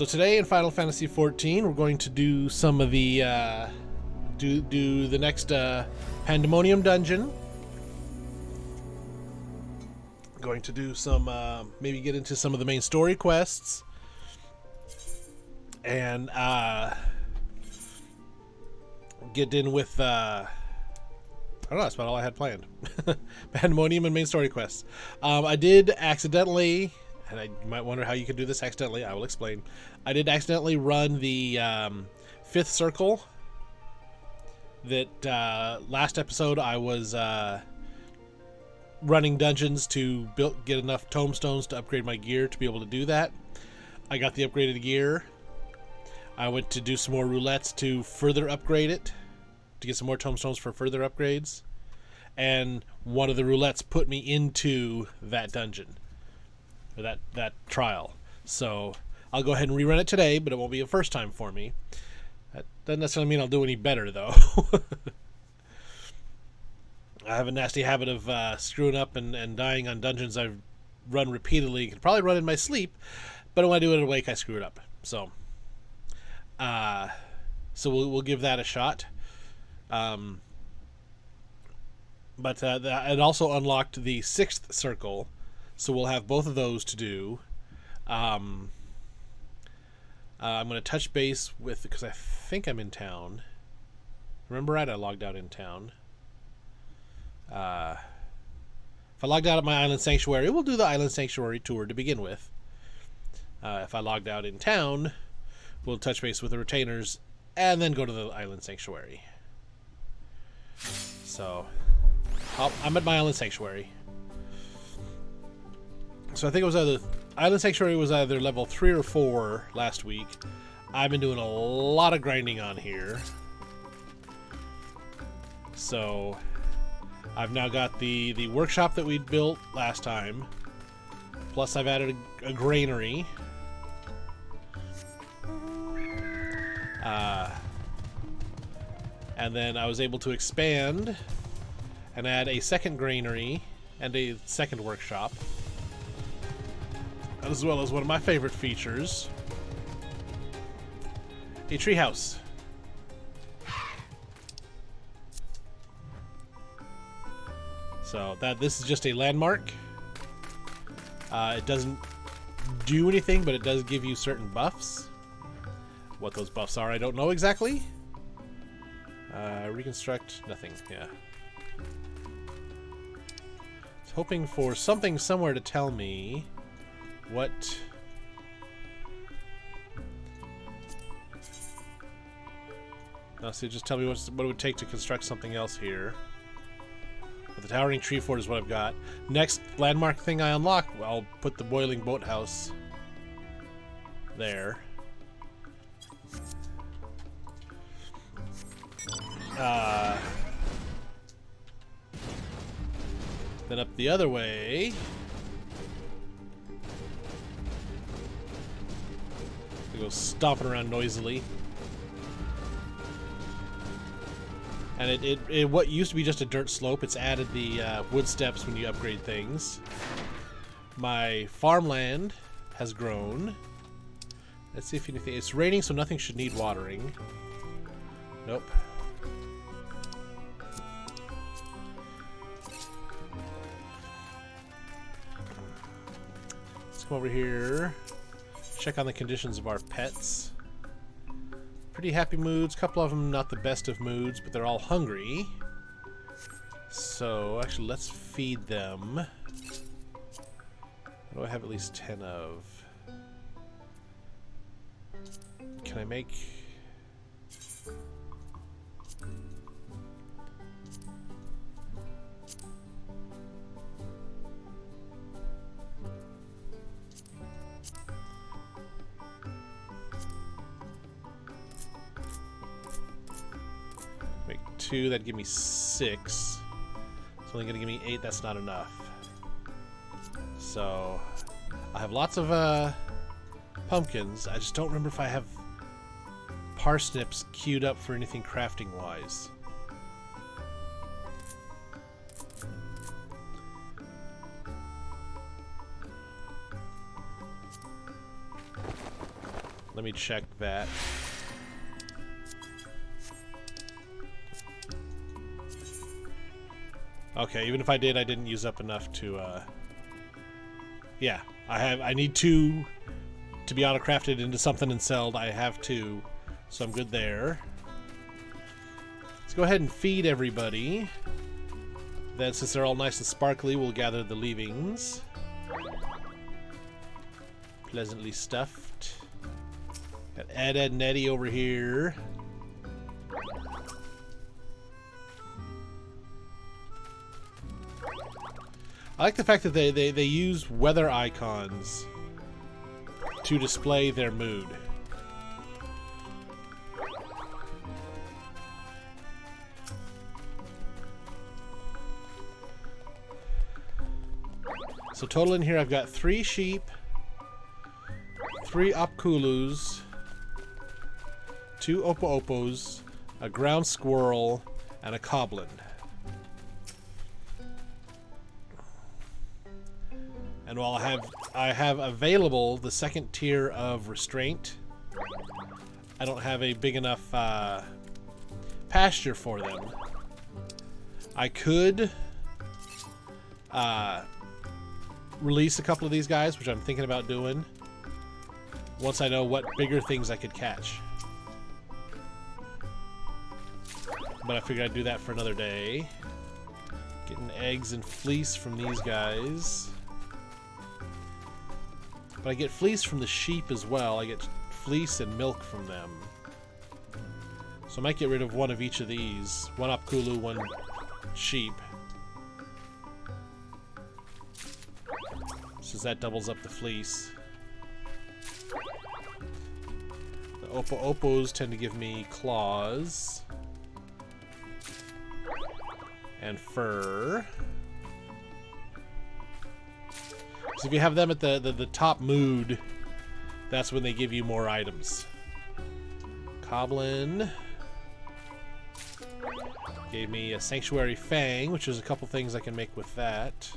So today in Final Fantasy XIV, we're going to do some of the do the next Pandemonium dungeon. Going to do some maybe get into some of the main story quests, and get in with I don't know. That's about all I had planned. Pandemonium and main story quests. I did accidentally. And I might wonder how you can do this accidentally. I will explain. I did accidentally run the fifth circle. That last episode I was running dungeons to get enough tomestones to upgrade my gear to be able to do that. I got the upgraded gear. I went to do some more roulettes to further upgrade it, to get some more tomestones for further upgrades. And one of the roulettes put me into that dungeon. That trial. So I'll go ahead and rerun it today, but it won't be a first time for me. That doesn't necessarily mean I'll do any better, though. I have a nasty habit of screwing up and dying on dungeons I've run repeatedly. I could probably run in my sleep, but when I do it awake, I screw it up. So we'll give that a shot. But it also unlocked the sixth circle. So we'll have both of those to do. I'm going to touch base with, because I think I'm in town. Remember right, I logged out in town. If I logged out at my Island Sanctuary, we'll do the Island Sanctuary tour to begin with. If I logged out in town, we'll touch base with the retainers and then go to the Island Sanctuary. So, I'm at my Island Sanctuary. So I think it was either Island Sanctuary was either level 3 or 4 last week. I've been doing a lot of grinding on here. So I've now got the workshop that we built last time. Plus I've added a granary. And then I was able to expand and add a second granary and a second workshop, as well as one of my favorite features, a treehouse. So this is just a landmark. It doesn't do anything, but it does give you certain buffs. What those buffs are, I don't know exactly. Reconstruct, nothing, yeah. I was hoping for something somewhere to tell me what now, so just tell me what it would take to construct something else here. But the towering tree fort is what I've got. Next landmark thing I unlock, I'll put the boiling boathouse there. Then up the other way, go stomping around noisily. And it what used to be just a dirt slope, it's added the wood steps when you upgrade things. My farmland has grown. Let's see if anything. It's raining, so nothing should need watering. Nope. Let's come over here. Check on the conditions of our pets. Pretty happy moods. A couple of them not the best of moods, but they're all hungry. So, actually, let's feed them. What do I have at least 10 of? Can I make... Two, that'd give me 6. It's only gonna give me 8, that's not enough. So I have lots of pumpkins. I just don't remember if I have parsnips queued up for anything crafting wise. Let me check that. Okay, even if I did, I didn't use up enough to, yeah, I need 2 to be auto-crafted into something and sold. I have 2, so I'm good there. Let's go ahead and feed everybody. Then, since they're all nice and sparkly, we'll gather the leavings. Pleasantly stuffed. Got Ed, Ed, and Eddie over here. I like the fact that they use weather icons to display their mood. So total in here I've got 3 sheep, 3 Opkulus, 2 Opo-Opos, a ground squirrel, and a Coblin. And while I have available the 2nd tier of restraint, I don't have a big enough pasture for them. I could release a couple of these guys, which I'm thinking about doing, once I know what bigger things I could catch. But I figured I'd do that for another day. Getting eggs and fleece from these guys. But I get fleece from the sheep as well. I get fleece and milk from them. So I might get rid of one of each of these. 1 Opkulu, 1 sheep. Since that doubles up the fleece. The Opo-Opos tend to give me claws. And fur. So if you have them at the top mood, that's when they give you more items. Coblin gave me a Sanctuary Fang, which is a couple things I can make with that.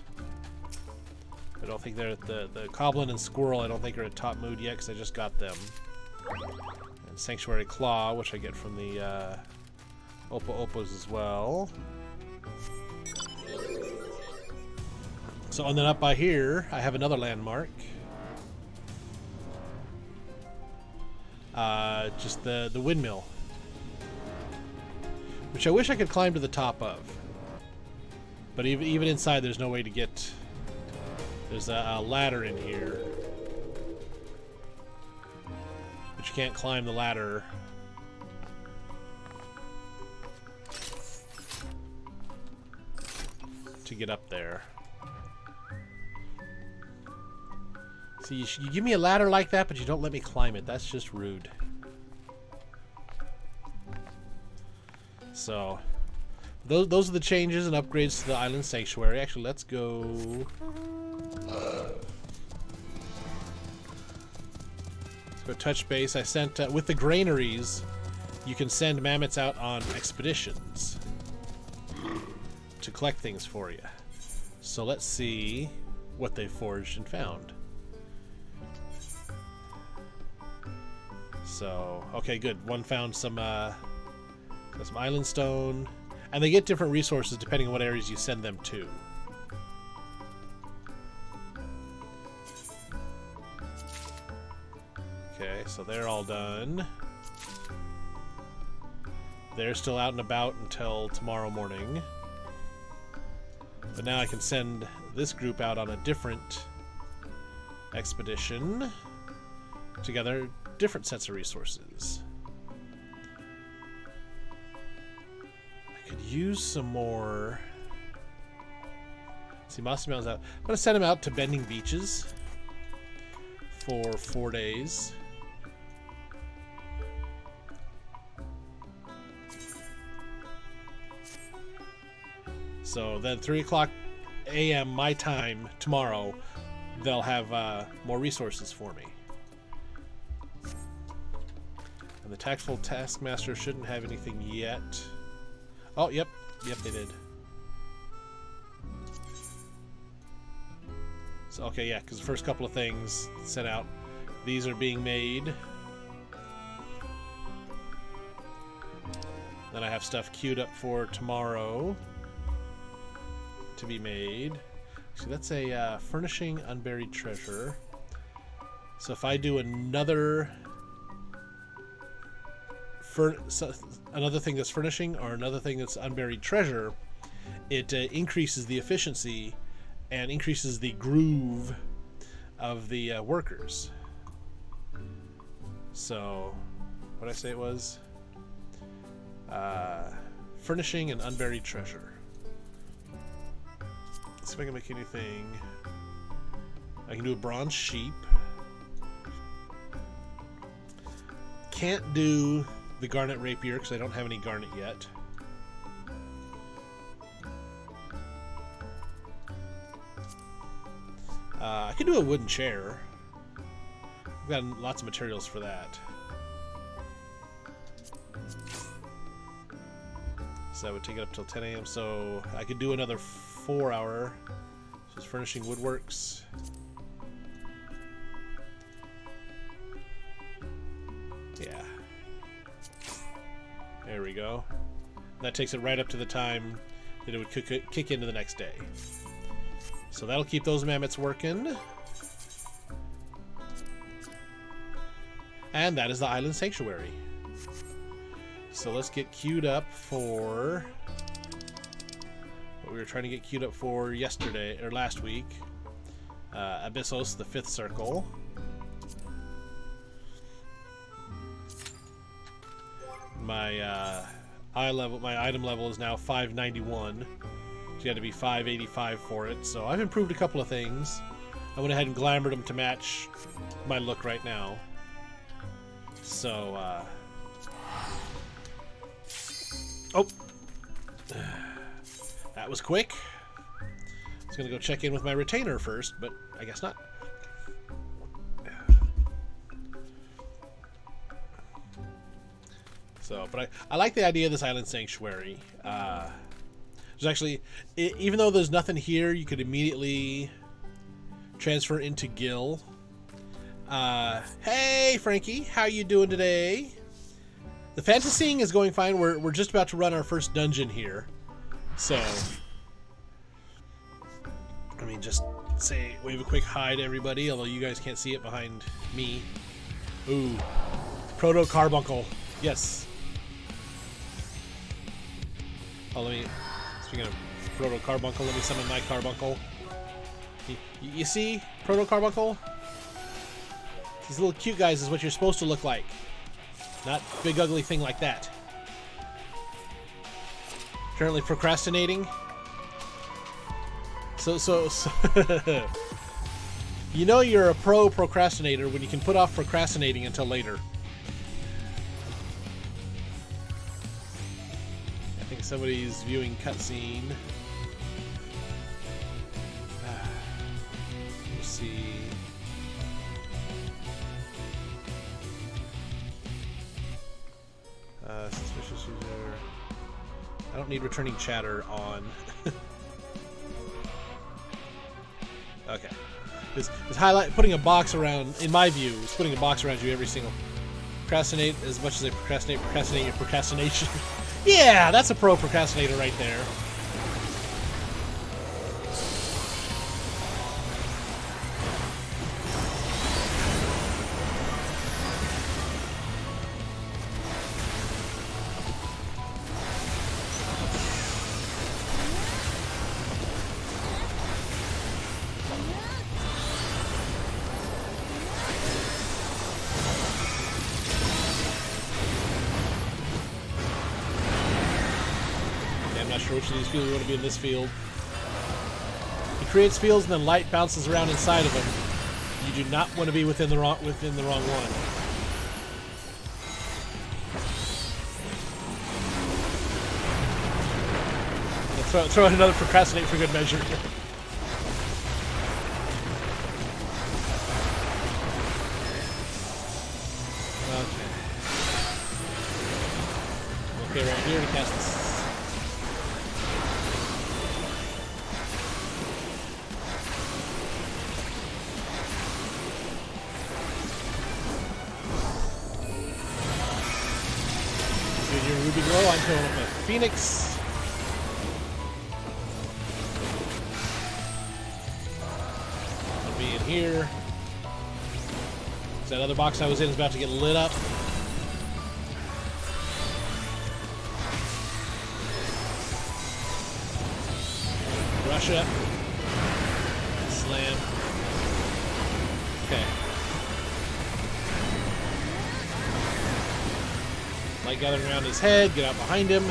I don't think they're at the Coblin and Squirrel, I don't think are at top mood yet because I just got them. And Sanctuary Claw, which I get from the Opo-Opos as well. So, and then up by here, I have another landmark. Just the windmill. Which I wish I could climb to the top of. But even inside, there's no way to get... There's a ladder in here. But you can't climb the ladder. To get up there. See, you give me a ladder like that, but you don't let me climb it. That's just rude. So, those are the changes and upgrades to the Island Sanctuary. Actually, let's go... Let's go touch base. I sent... with the granaries, you can send mammoths out on expeditions to collect things for you. So let's see what they forged and found. So, okay, good. One found some island stone. And they get different resources depending on what areas you send them to. Okay, so they're all done. They're still out and about until tomorrow morning. But now I can send this group out on a different expedition to gather different sets of resources. I could use some more. See, Mossy Mountain's out. I'm going to send him out to Bending Beaches for 4 days. So then 3 o'clock a.m. my time tomorrow, they'll have more resources for me. And the Tactful Taskmaster shouldn't have anything yet. Oh, yep, they did. So, okay, yeah, because the first couple of things sent out, these are being made. Then I have stuff queued up for tomorrow to be made. So that's a furnishing unburied treasure. So if I do another another thing that's furnishing or another thing that's unburied treasure, it increases the efficiency and increases the groove of the workers. So what did I say it was? Furnishing and unburied treasure. Let's see if I can make anything. I can do a bronze sheep. Can't do the garnet rapier because I don't have any garnet yet. I could do a wooden chair. I've got lots of materials for that. So that would take it up till 10 a.m. So I could do another 4-hour. Just furnishing woodworks. Yeah. There we go. That takes it right up to the time that it would kick into the next day. So that'll keep those mammoths working. And that is the island sanctuary. So let's get queued up for what we were trying to get queued up for yesterday or last week. Abyssos, the 5th circle. My item level is now 591. So you had to be 585 for it. So I've improved a couple of things. I went ahead and glamored them to match my look right now. So, oh, that was quick. I was gonna go check in with my retainer first, but I guess not. So, but I like the idea of this island sanctuary. There's actually, even though there's nothing here, you could immediately transfer into Gil. Hey Frankie, how you doing today? The fantasying is going fine. We're just about to run our first dungeon here. So, I mean, just wave a quick hi to everybody, although you guys can't see it behind me. Ooh, Proto Carbuncle. Yes. Oh, speaking of Proto Carbuncle, let me summon my Carbuncle. You see, Proto Carbuncle? These little cute guys is what you're supposed to look like. Not big ugly thing like that. Currently procrastinating. So you know you're a pro procrastinator when you can put off procrastinating until later. I think somebody's viewing cutscene. Let's see. Suspicious user. I don't need returning chatter on. Okay. This putting a box around, in my view, is putting a box around you every single. Procrastinate as much as I procrastinate your procrastination. Yeah, that's a pro procrastinator right there. Which of these fields you want to be in this field. He creates fields and then light bounces around inside of them. You do not want to be within the wrong one. Let's throw in another procrastinate for good measure. Okay, right here to cast this. Ruby Glow. I'm going with a Phoenix. I'll be in here. That other box I was in is about to get lit up. Russia. Slam. Okay. Light gathering around his head. Get out behind him.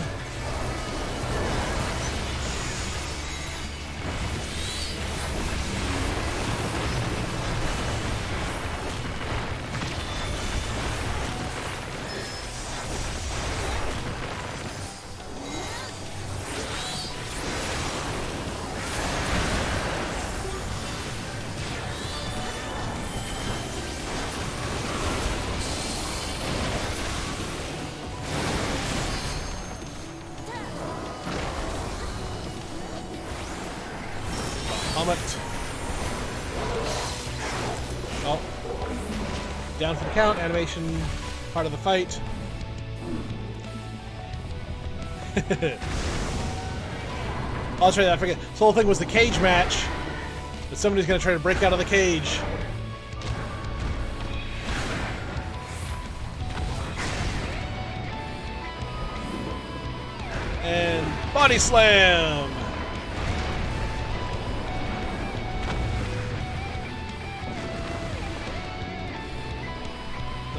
Oh. Down for the count. Animation part of the fight. I'll try that. I forget. This whole thing was the cage match. But somebody's going to try to break out of the cage. And body slam.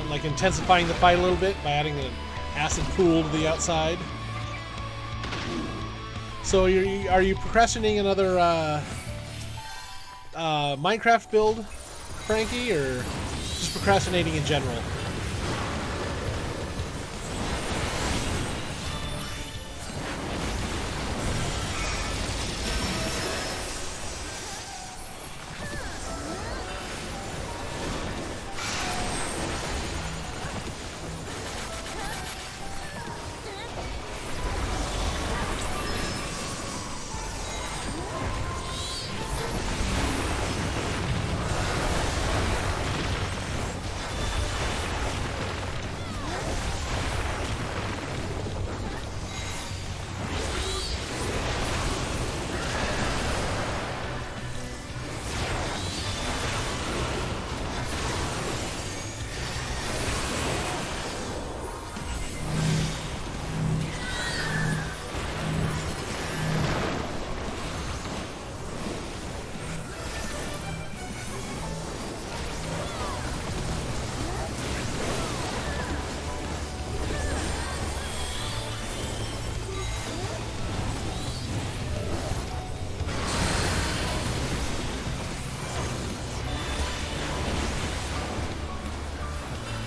Like intensifying the fight a little bit by adding an acid pool to the outside. So are you procrastinating another Minecraft build, Frankie, or just procrastinating in general?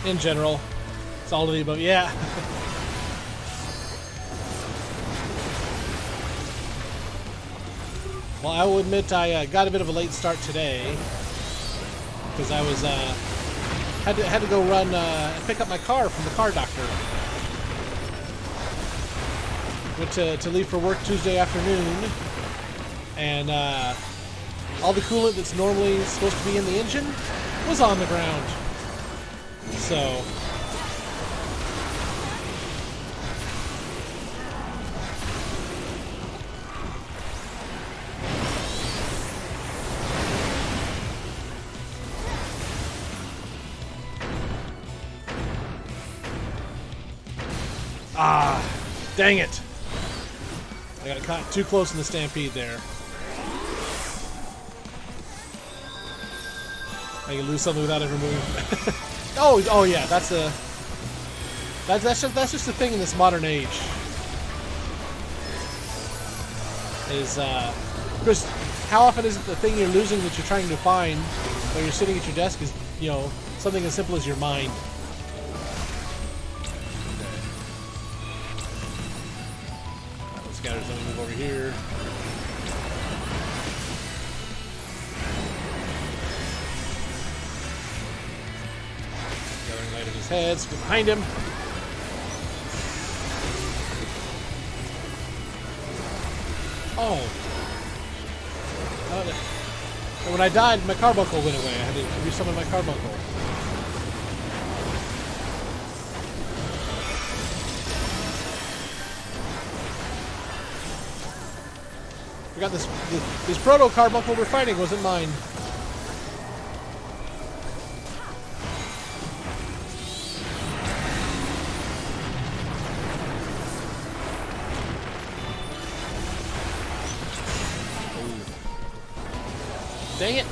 In general, it's all of the above. Yeah. Well, I will admit I got a bit of a late start today because I was had to go run and pick up my car from the car doctor. Went to leave for work Tuesday afternoon, and all the coolant that's normally supposed to be in the engine was on the ground. So dang it. I got caught too close in the stampede there. I can lose something without ever moving. Oh yeah, that's just the thing in this modern age. Is Chris, how often is it the thing you're losing that you're trying to find while you're sitting at your desk is, you know, something as simple as your mind? Let's scatter something, move over here. Light of his head, scoot behind him. Oh. When I died, my carbuncle went away. I had to resummon my carbuncle. Forgot this proto carbuncle we're fighting wasn't mine. Dang it!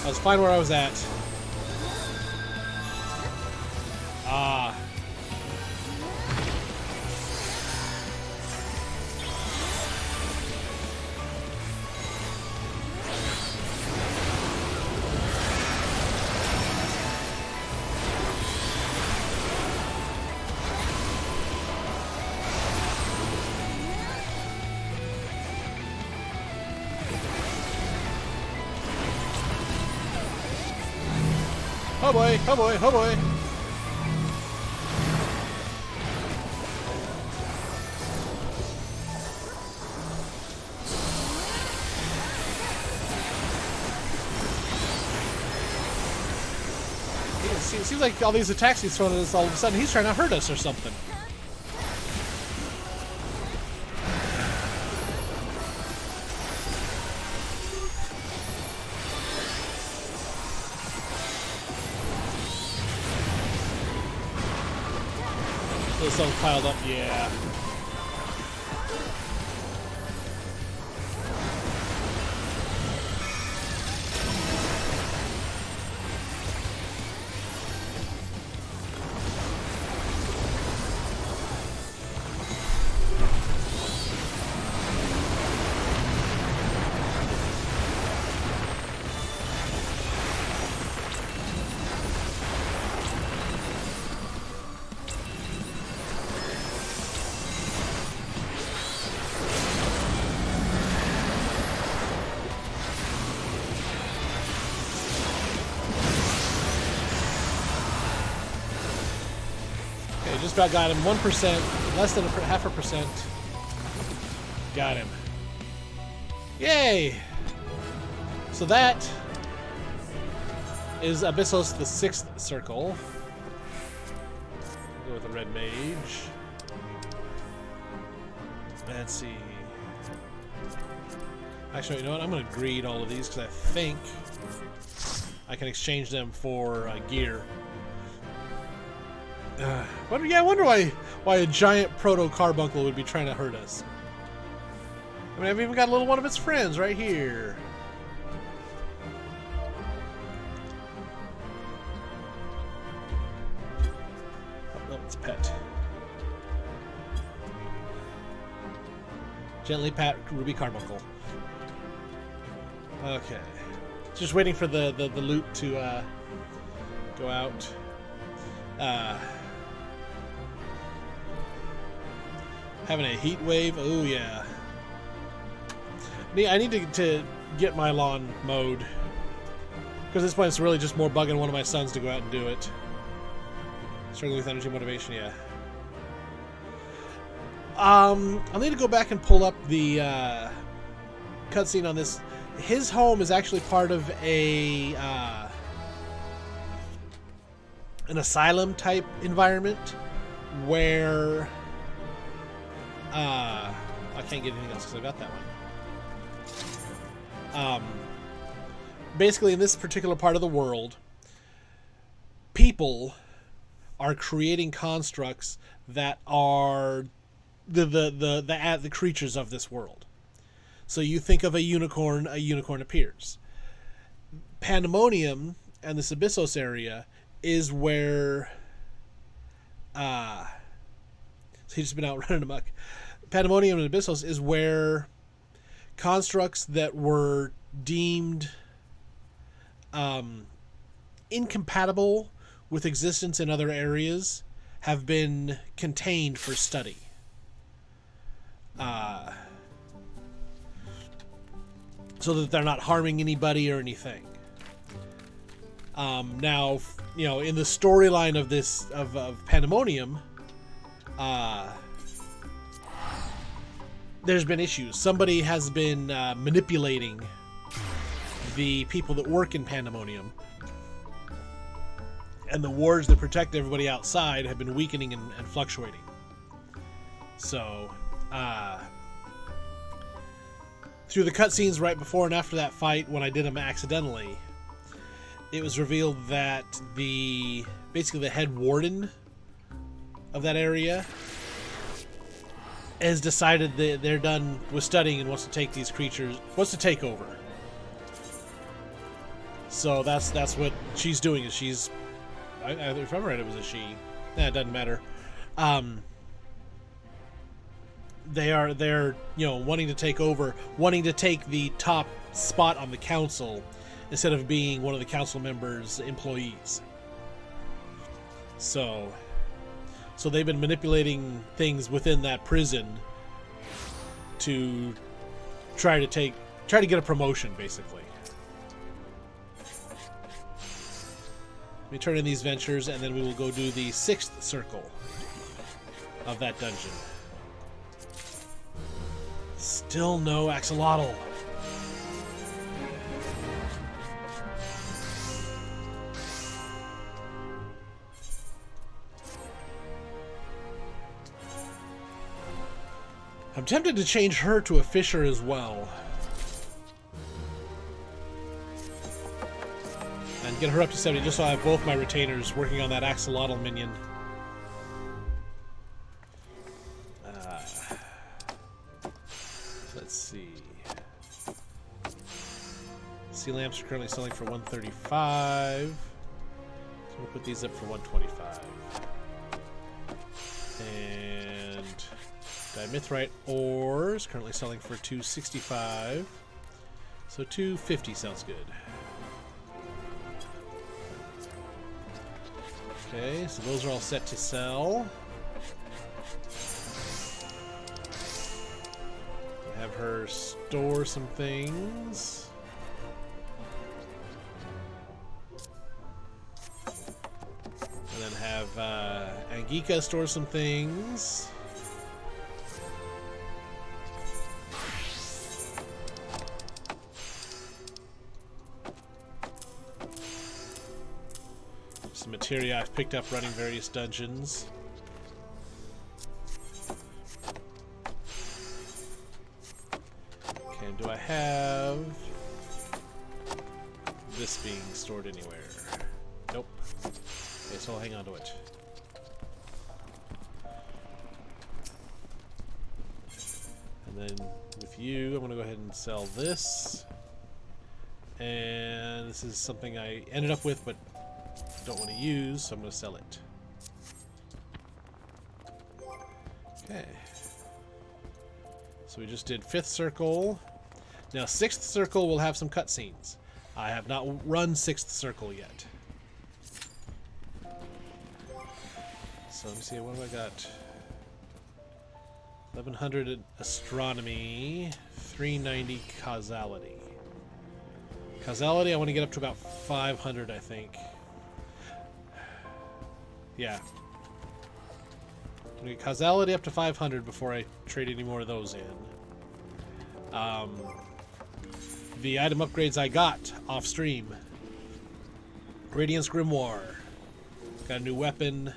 I was fine where I was at. Ah. Oh boy, oh boy, oh boy. It seems like all these attacks he's throwing at us, all of a sudden he's trying to hurt us or something. This all piled up, yeah. Just about got him. 1%, less than half a percent. Got him. Yay! So that is Abyssos, the 6th circle. Go with a red mage. Let's see. Actually, you know what? I'm going to greed all of these because I think I can exchange them for gear. I wonder why a giant proto carbuncle would be trying to hurt us. I mean, I've even got a little one of its friends right here. Oh, it's pet. Gently pat Ruby Carbuncle. Okay. Just waiting for the loot to go out. Having a heat wave. Oh yeah. I need to get my lawn mowed. Because at this point it's really just more bugging one of my sons to go out and do it. Struggling with energy motivation, yeah. I'll need to go back and pull up the cutscene on this. His home is actually part of a an asylum type environment where I can't get anything else because I got that one. Basically, in this particular part of the world, people are creating constructs that are the creatures of this world. So you think of a unicorn appears. Pandemonium and this Abyssos area is where so he's just been out running amok. Pandemonium and Abyssos is where constructs that were deemed incompatible with existence in other areas have been contained for study. So that they're not harming anybody or anything. Now, you know, in the storyline of this of Pandemonium, there's been issues. Somebody has been manipulating the people that work in Pandemonium, and the wards that protect everybody outside have been weakening and fluctuating. So through the cutscenes right before and after that fight, when I did them accidentally, it was revealed that basically the head warden of that area has decided that they're done with studying and wants to take these creatures, wants to take over. So that's what she's doing. Is she's, if I'm right, it was a she. It doesn't matter. They're wanting to take over, wanting to take the top spot on the council instead of being one of the council members' employees. So they've been manipulating things within that prison to try to get a promotion, basically. Let me turn in these ventures, and then we will go do the 6th circle of that dungeon. Still no axolotl. I'm tempted to change her to a fisher as well. And get her up to 70 just so I have both my retainers working on that axolotl minion. Let's see. Sea lamps are currently selling for $135. So we'll put these up for $125. And dimithrite ore is currently selling for $265. So $250 sounds good. Okay, so those are all set to sell. Have her store some things. And then have Angika store some things. Some materia I've picked up running various dungeons. Do I have this being stored anywhere? Nope. Okay, so I'll hang on to it. And then with you, I'm going to go ahead and sell this. And this is something I ended up with but don't want to use, so I'm going to sell it. Okay. So we just did 5th circle. Now, 6th circle will have some cutscenes. I have not run 6th circle yet. So let me see, what have I got? 1100 astronomy, 390 causality. Causality, I want to get up to about 500, I think. Yeah. I'm going to get causality up to 500 before I trade any more of those in. The item upgrades I got off stream. Radiance Grimoire. Got a new weapon.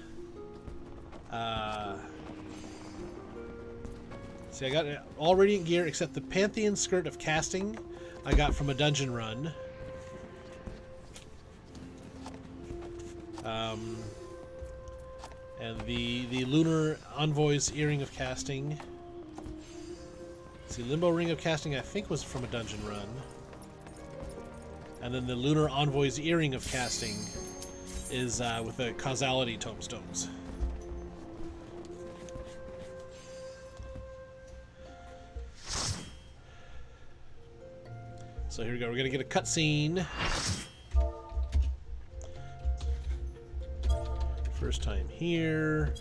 See, I got all Radiant gear except the Pantheon Skirt of Casting I got from a dungeon run. And the Lunar Envoy's Earring of Casting. See, Limbo Ring of Casting I think was from a dungeon run. And then the Lunar Envoy's Earring of Casting is with the Causality Tomestones. So here we go. We're going to get a cutscene. First time here.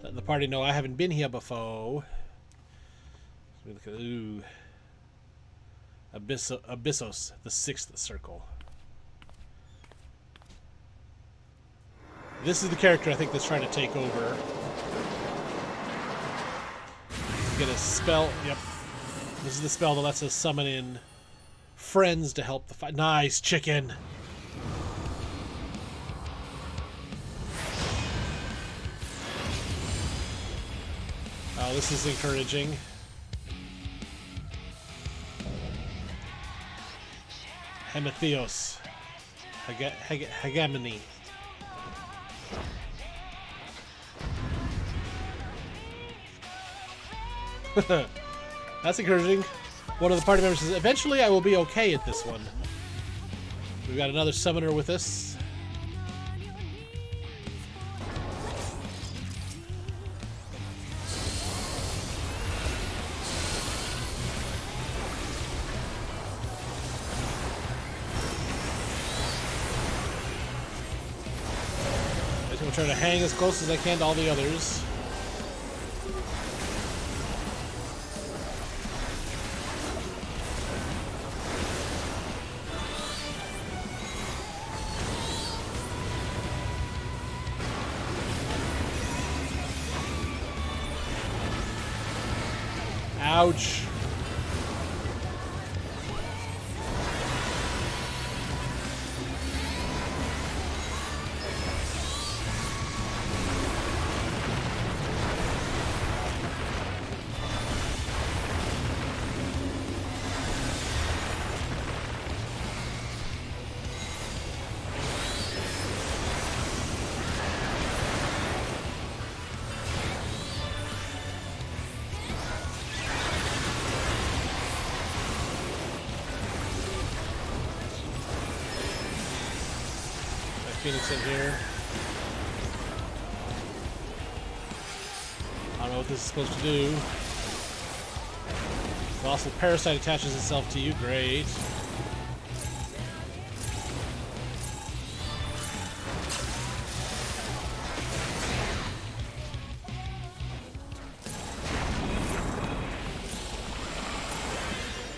Letting the party know I haven't been here before. So we look at, ooh. Abyssos, the 6th circle. This is the character I think that's trying to take over. Get a spell. Yep. This is the spell that lets us summon in friends to help the fight. Nice, chicken. Oh, this is encouraging. Hemetheos. Hegemony. That's encouraging. One of the party members says, eventually I will be okay at this one. We've got another summoner with us. I'm trying to hang as close as I can to all the others. Ouch. Phoenix in here. I don't know what this is supposed to do. Colossal Parasite attaches itself to you. Great.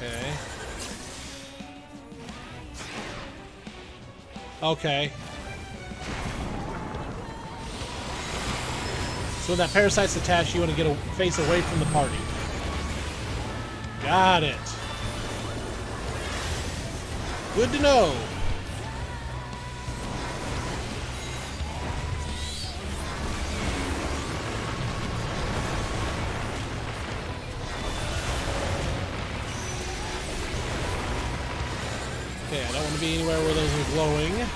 Okay. Okay. So when that parasite's attached, you want to get a face away from the party. Got it. Good to know. Okay, I don't want to be anywhere where those are glowing.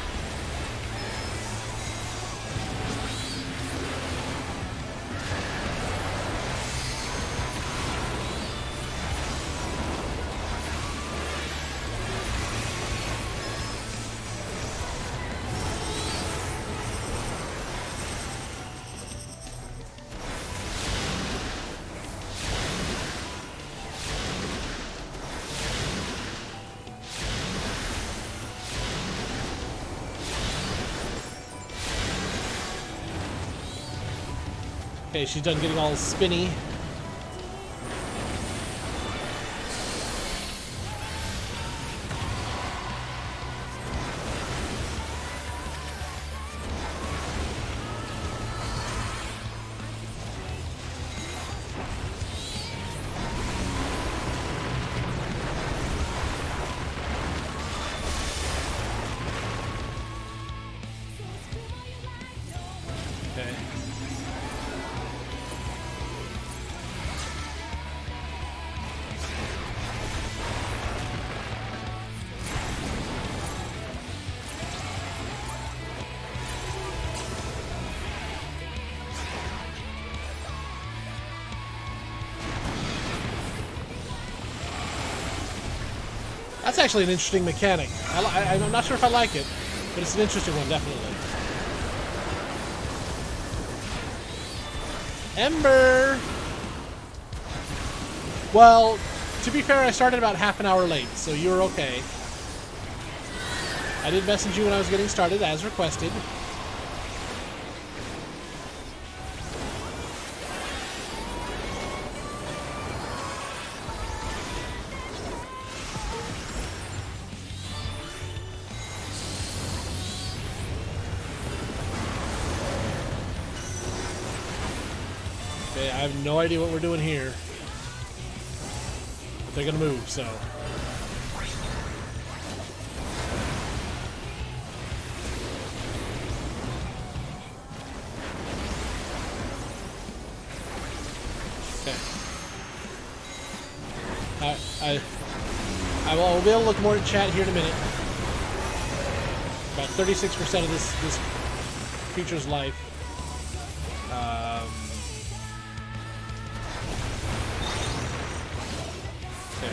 Okay, she's done getting all spinny. Okay. That's actually an interesting mechanic. I'm not sure if I like it, but it's an interesting one, definitely. Ember! Well, to be fair, I started about half an hour late, so you're okay. I did message you when I was getting started, as requested. Okay, I have no idea what we're doing here. But they're gonna move, so. Okay. I will be able to look more at chat here in a minute. About 36% of this creature's life. There.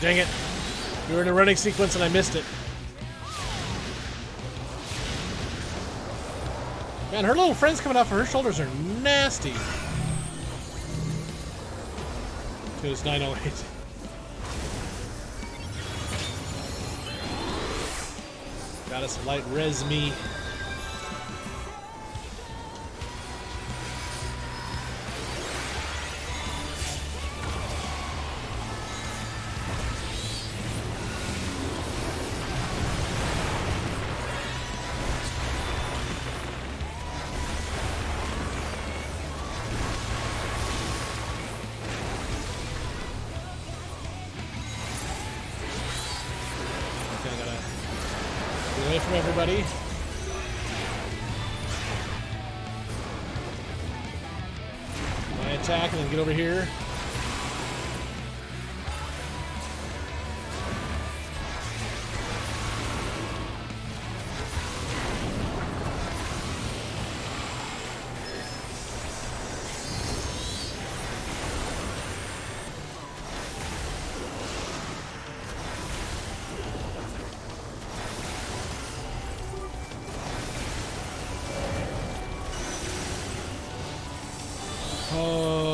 Dang it. We were in a running sequence and I missed it. Man, her little friends coming off of her shoulders are nasty. It was 908. Got us light res me. Away from everybody. My attack and then get over here.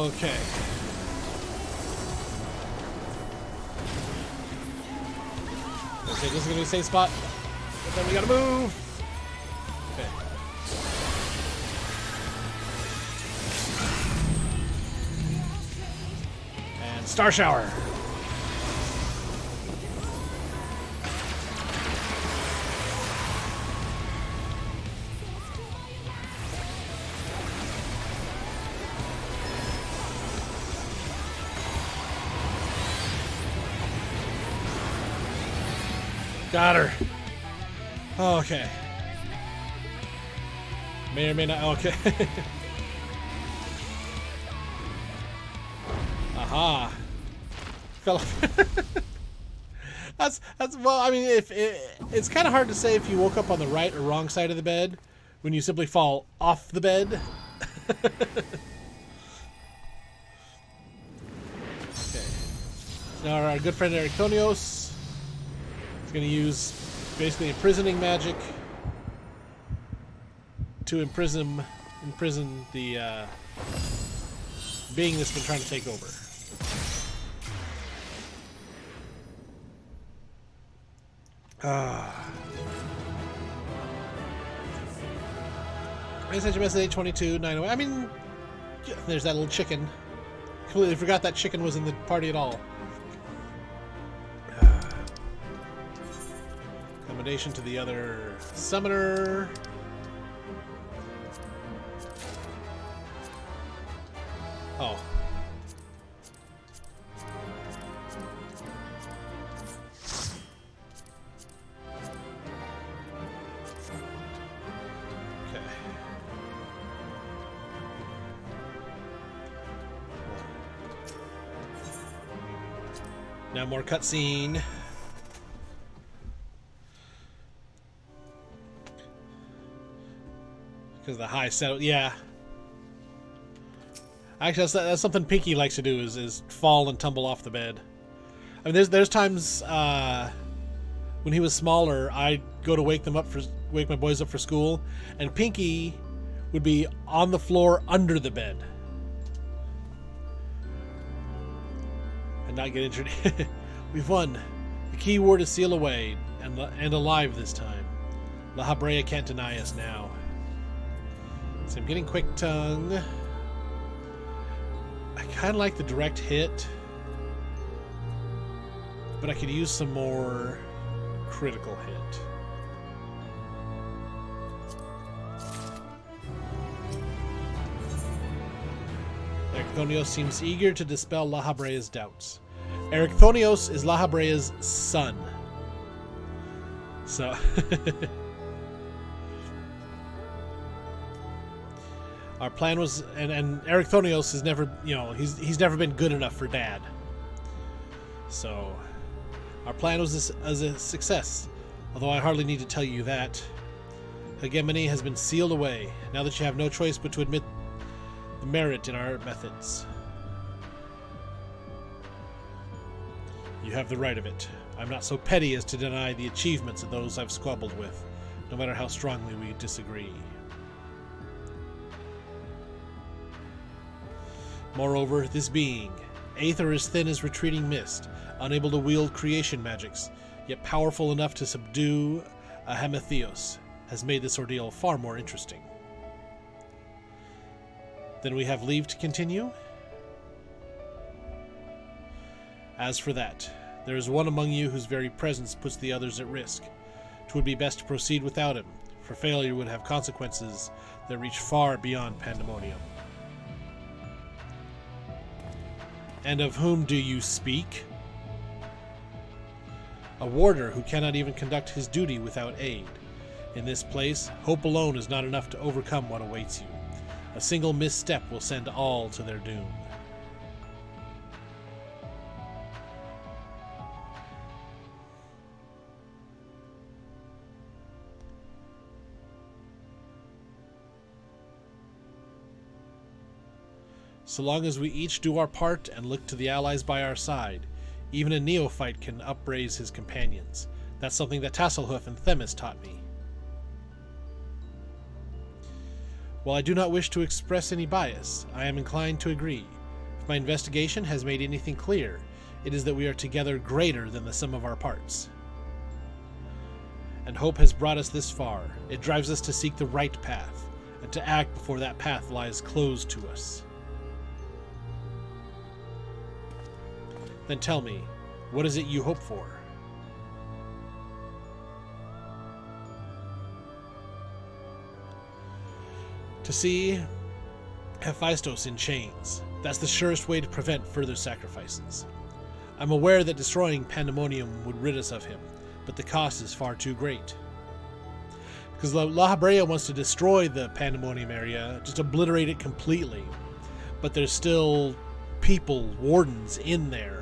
Okay. Okay, this is gonna be a safe spot. But then we gotta move. Okay. And Star Shower. Got her. Okay. May or may not. Okay. Aha. Fell off. That's well. I mean, it's kind of hard to say if you woke up on the right or wrong side of the bed when you simply fall off the bed. Okay. Now our good friend Ericonios is going to use basically imprisoning magic to imprison the being that's been trying to take over. I sent you a message 822-908. I mean, there's that little chicken. Completely forgot that chicken was in the party at all. Accommodation to the other summoner. Oh. Okay. Now more cutscene. Because the high settle, yeah. Actually, that's something Pinky likes to do is fall and tumble off the bed. I mean, there's times when he was smaller, I'd go to wake my boys up for school, and Pinky would be on the floor under the bed. and not get injured. We've won. The key word is sealed away, and alive this time. Lahabrea can't deny us now. So I'm getting quick tongue. I kind of like the direct hit, but I could use some more critical hit. Erichthonios seems eager to dispel Lahabrea's doubts. Erichthonios is Lahabrea's son. So... Our plan was, and Erichthonios has never, he's never been good enough for Dad. So, our plan was a success, although I hardly need to tell you that. Hegemony has been sealed away, now that you have no choice but to admit the merit in our methods. You have the right of it. I'm not so petty as to deny the achievements of those I've squabbled with, no matter how strongly we disagree. Moreover, this being, aether as thin as retreating mist, unable to wield creation magics, yet powerful enough to subdue a Hamathios, has made this ordeal far more interesting. Then we have leave to continue? As for that, there is one among you whose very presence puts the others at risk. 'Twould be best to proceed without him, for failure would have consequences that reach far beyond Pandemonium. And of whom do you speak? A warder who cannot even conduct his duty without aid. In this place, hope alone is not enough to overcome what awaits you. A single misstep will send all to their doom. So long as we each do our part and look to the allies by our side, even a neophyte can upraise his companions. That's something that Tasselhoof and Themis taught me. While I do not wish to express any bias, I am inclined to agree. If my investigation has made anything clear, it is that we are together greater than the sum of our parts. And hope has brought us this far. It drives us to seek the right path, and to act before that path lies closed to us. Then tell me, what is it you hope for? To see Hephaestus in chains. That's the surest way to prevent further sacrifices. I'm aware that destroying Pandemonium would rid us of him, but the cost is far too great. Because Lahabrea wants to destroy the Pandemonium area, just obliterate it completely. But there's still people, wardens, in there.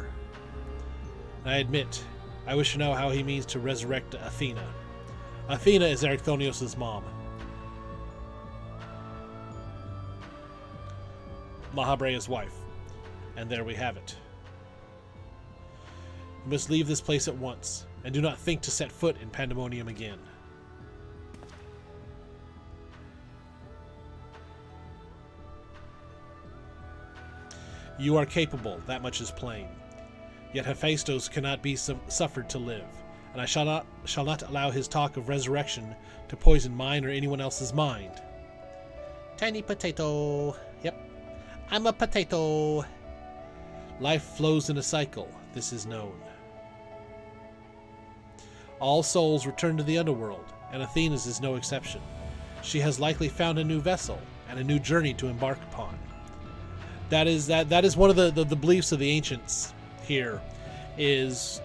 I admit, I wish to know how he means to resurrect Athena. Athena is Erichthonios' mom. Lahabrea's wife. And there we have it. You must leave this place at once, and do not think to set foot in Pandemonium again. You are capable, that much is plain. Yet Hephaestus cannot be suffered to live, and I shall not allow his talk of resurrection to poison mine or anyone else's mind. Tiny potato. Yep, I'm a potato. Life flows in a cycle, this is known. All souls return to the underworld, and Athena's is no exception. She has likely found a new vessel, and a new journey to embark upon. That is one of the beliefs of the ancients here, is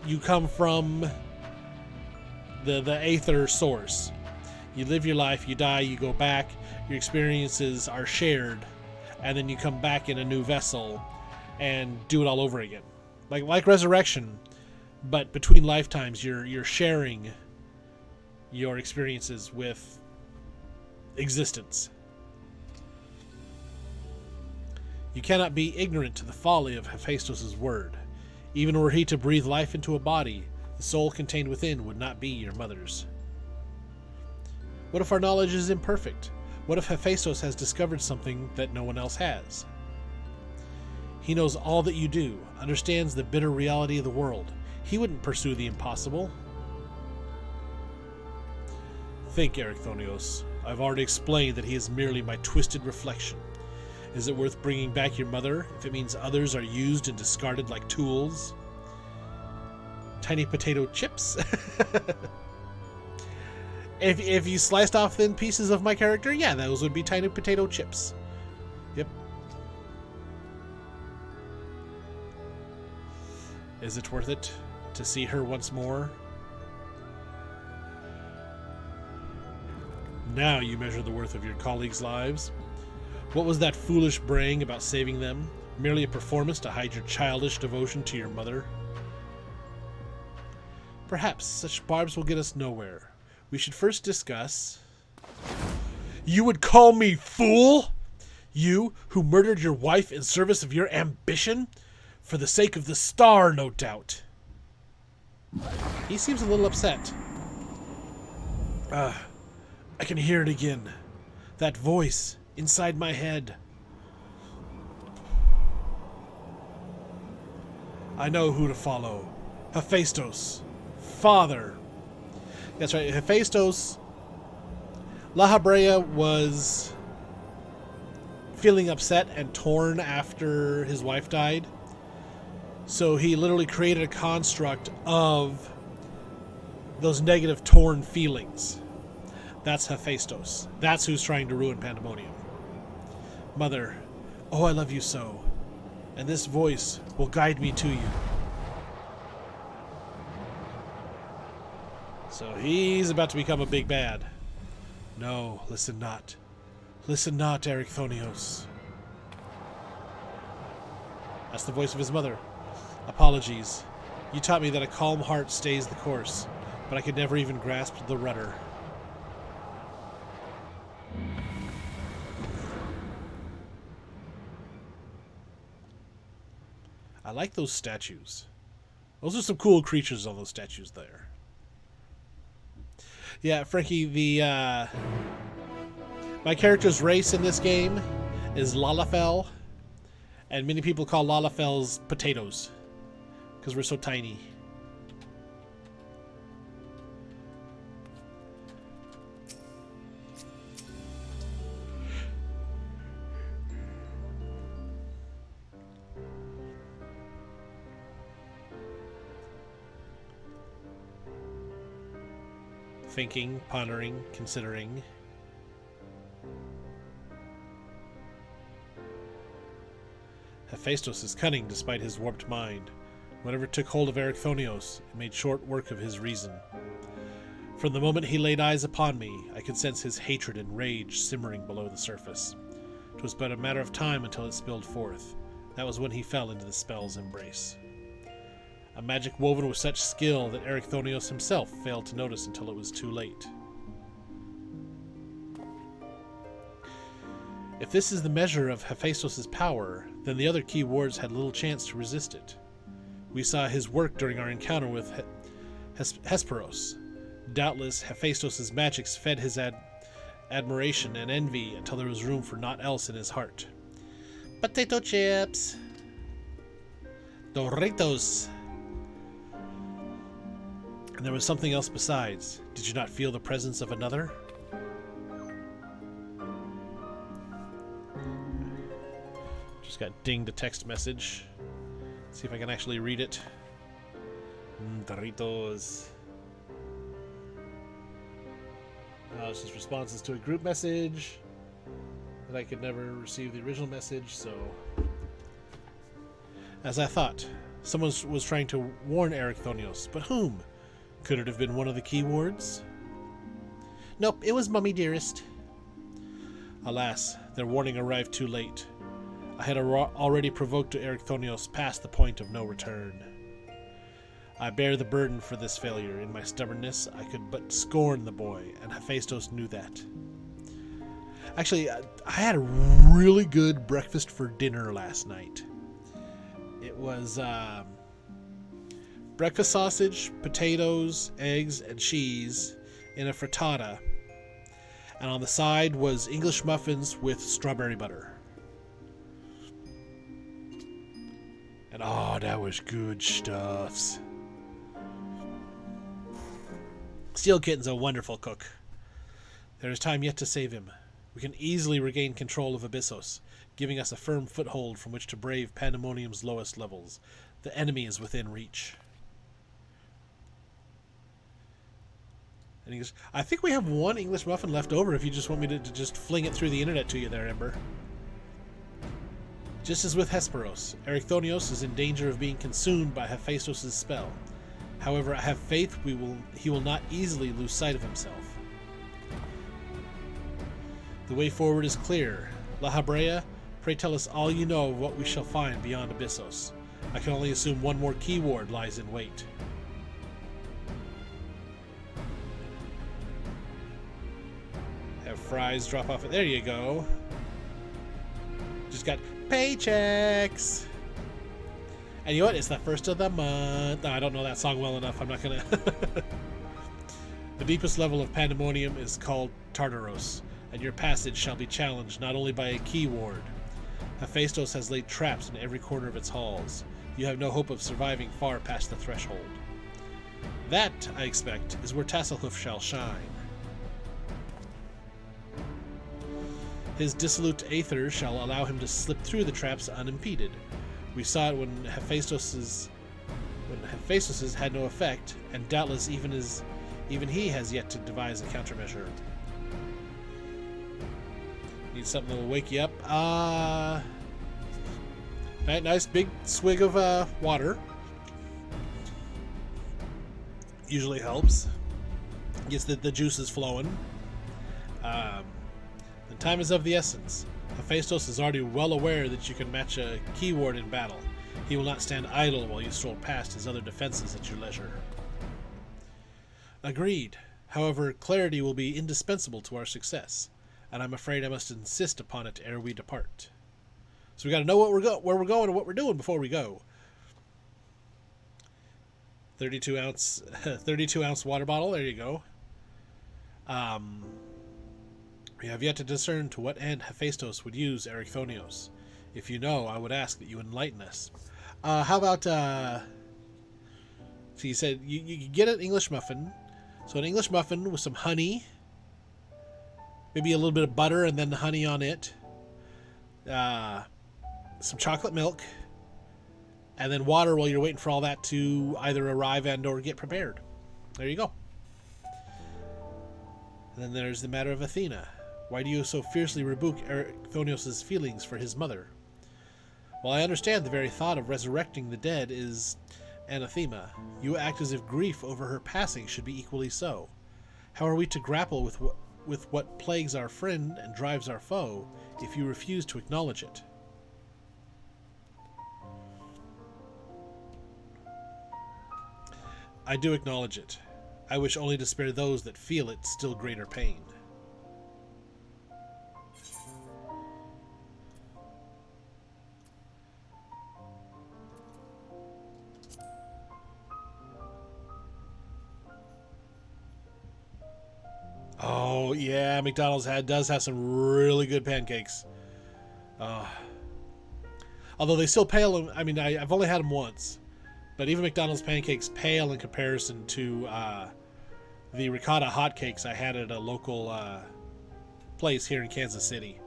you come from the aether source. You live your life, you die, you go back, your experiences are shared, and then you come back in a new vessel and do it all over again. Like resurrection, but between lifetimes you're sharing your experiences with existence. You cannot be ignorant to the folly of Hephaestus' word. Even were he to breathe life into a body, the soul contained within would not be your mother's. What if our knowledge is imperfect? What if Hephaestus has discovered something that no one else has? He knows all that you do, understands the bitter reality of the world. He wouldn't pursue the impossible. Think, Erechthonios. I've already explained that he is merely my twisted reflection. Is it worth bringing back your mother if it means others are used and discarded like tools? Tiny potato chips? If you sliced off thin pieces of my character, yeah, those would be tiny potato chips. Yep. Is it worth it to see her once more? Now you measure the worth of your colleagues' lives. What was that foolish braying about saving them? Merely a performance to hide your childish devotion to your mother? Perhaps such barbs will get us nowhere. We should first discuss... You would call me fool? You, who murdered your wife in service of your ambition? For the sake of the star, no doubt. He seems a little upset. I can hear it again. That voice inside my head. I know who to follow. Hephaestus. Father. That's right, Hephaestus. Lahabrea was feeling upset and torn after his wife died. So he literally created a construct of those negative torn feelings. That's Hephaestus. That's who's trying to ruin Pandemonium. Mother, oh, I love you so. And this voice will guide me to you. So he's about to become a big bad. No, listen not. Listen not, Erechthonios. That's the voice of his mother. Apologies. You taught me that a calm heart stays the course, but I could never even grasp the rudder. I like those statues. Those are some cool creatures on those statues there. Yeah, Frankie, my character's race in this game is Lalafell, and many people call Lalafells potatoes because we're so tiny. Thinking, pondering, considering. Hephaestus is cunning despite his warped mind. Whatever took hold of Erechthonios, it made short work of his reason. From the moment he laid eyes upon me, I could sense his hatred and rage simmering below the surface. 'Twas but a matter of time until it spilled forth. That was when he fell into the spell's embrace. A magic woven with such skill that Erechthonios himself failed to notice until it was too late. If this is the measure of Hephaestus' power, then the other key wards had little chance to resist it. We saw his work during our encounter with Hesperos. Doubtless, Hephaestus' magics fed his admiration and envy until there was room for naught else in his heart. Potato chips! Doritos! And there was something else besides. Did you not feel the presence of another? Just got dinged a text message. See if I can actually read it. Doritos. This is responses to a group message that I could never receive the original message, so... As I thought, someone was trying to warn Erechthonios, but whom? Could it have been one of the key wards? Nope, it was Mummy Dearest. Alas, their warning arrived too late. I had already provoked Erechthonios past the point of no return. I bear the burden for this failure. In my stubbornness, I could but scorn the boy, and Hephaestus knew that. Actually, I had a really good breakfast for dinner last night. It was breakfast sausage, potatoes, eggs, and cheese in a frittata. And on the side was English muffins with strawberry butter. And oh, that was good stuffs. Steel Kitten's a wonderful cook. There is time yet to save him. We can easily regain control of Abyssos, giving us a firm foothold from which to brave Pandemonium's lowest levels. The enemy is within reach. And he goes, I think we have one English muffin left over if you just want me to just fling it through the internet to you there, Ember. Just as with Hesperos, Erechthonios is in danger of being consumed by Hephaestos' spell. However, I have faith he will not easily lose sight of himself. The way forward is clear. Lahabrea, pray tell us all you know of what we shall find beyond Abyssos. I can only assume one more key ward lies in wait. Have fries drop off. There you go. Just got paychecks. And you know what? It's the first of the month. No, I don't know that song well enough. I'm not gonna. The deepest level of Pandemonium is called Tartaros, and your passage shall be challenged not only by a key ward. Hephaestos has laid traps in every corner of its halls. You have no hope of surviving far past the threshold. That, I expect, is where Tasselhoof shall shine. His dissolute aether shall allow him to slip through the traps unimpeded. We saw it when Hephaestos' had no effect, and doubtless even he has yet to devise a countermeasure. Need something that will wake you up. Nice big swig of water. Usually helps. Gets the juices flowing. The time is of the essence. Hephaestos is already well aware that you can match a key ward in battle. He will not stand idle while you stroll past his other defenses at your leisure. Agreed. However, clarity will be indispensable to our success, and I'm afraid I must insist upon it ere we depart. So we got to know where we're going and what we're doing before we go. 32 ounce water bottle. There you go. We have yet to discern to what end Hephaestos would use Erechthonios. If you know, I would ask that you enlighten us. How about, so you said you get an English muffin. So an English muffin with some honey, maybe a little bit of butter and then honey on it, some chocolate milk, and then water while you're waiting for all that to either arrive and or get prepared. There you go. And then there's the matter of Athena. Why do you so fiercely rebuke Erechthonios' feelings for his mother? While I understand the very thought of resurrecting the dead is anathema, you act as if grief over her passing should be equally so. How are we to grapple with what plagues our friend and drives our foe if you refuse to acknowledge it? I do acknowledge it. I wish only to spare those that feel it still greater pain. Oh, yeah, McDonald's does have some really good pancakes. Although they still pale. I mean, I've only had them once. But even McDonald's pancakes pale in comparison to the ricotta hotcakes I had at a local place here in Kansas City.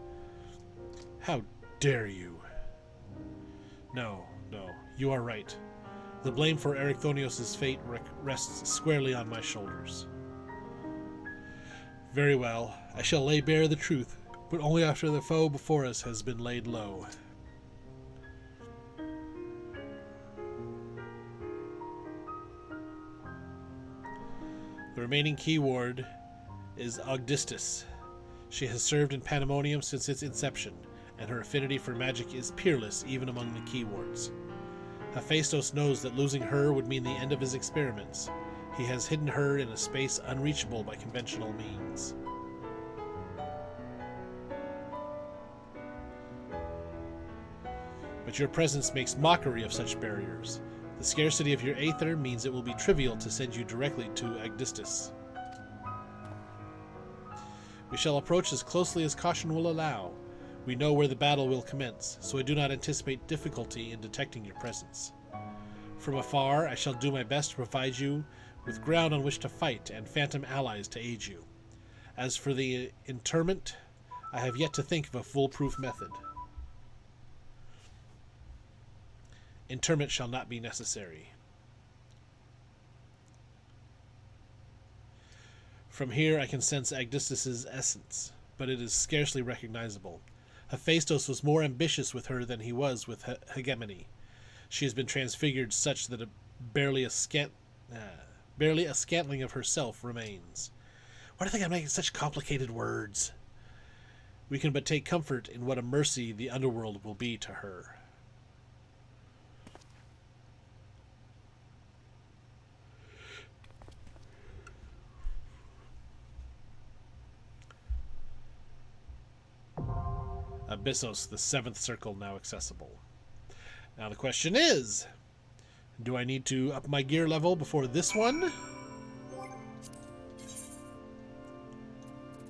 How dare you? No, you are right. The blame for Erechthonios' fate rests squarely on my shoulders. Very well, I shall lay bare the truth, but only after the foe before us has been laid low. The remaining key ward is Augustus. She has served in Pandemonium since its inception, and her affinity for magic is peerless even among the key wards. Hephaestos knows that losing her would mean the end of his experiments. He has hidden her in a space unreachable by conventional means. But your presence makes mockery of such barriers. The scarcity of your aether means it will be trivial to send you directly to Augustus. We shall approach as closely as caution will allow. We know where the battle will commence, so I do not anticipate difficulty in detecting your presence. From afar, I shall do my best to provide you with ground on which to fight and phantom allies to aid you. As for the interment, I have yet to think of a foolproof method. Interment shall not be necessary. From here I can sense Abyssos' essence, but it is scarcely recognizable. Hephaestus was more ambitious with her than he was with Hegemony. She has been transfigured such that barely a scantling of herself remains. Why do I think I'm making such complicated words? We can but take comfort in what a mercy the underworld will be to her. Abyssos, the 7th circle, now accessible. Now the question is, do I need to up my gear level before this one?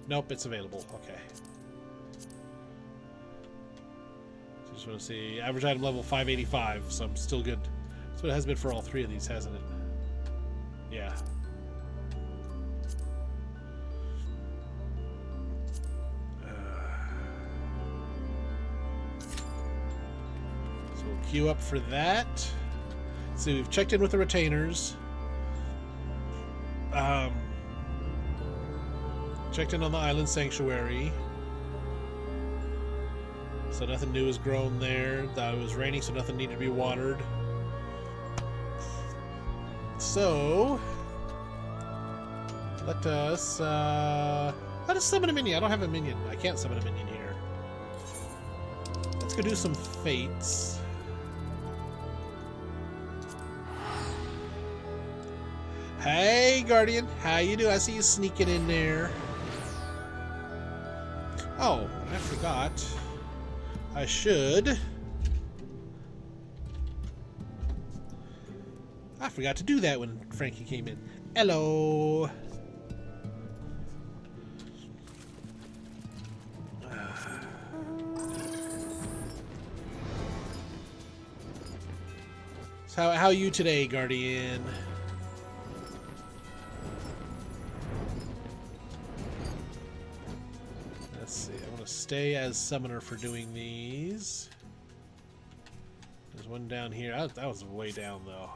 Nope, it's available. Okay. So just want to see average item level 585, so I'm still good. That's what it has been for all 3 of these, hasn't it? Yeah. So we'll queue up for that. So we've checked in with the retainers. Checked in on the island sanctuary. So nothing new has grown there. It was raining, so nothing needed to be watered. So let us summon a minion. I don't have a minion. I can't summon a minion here. Let's go do some fates. Hey, Guardian. How you doing? I see you sneaking in there. Oh, I forgot. I forgot to do that when Frankie came in. Hello. So how are you today, Guardian? Let's see. I want to stay as summoner for doing these. There's one down here. That was way down, though.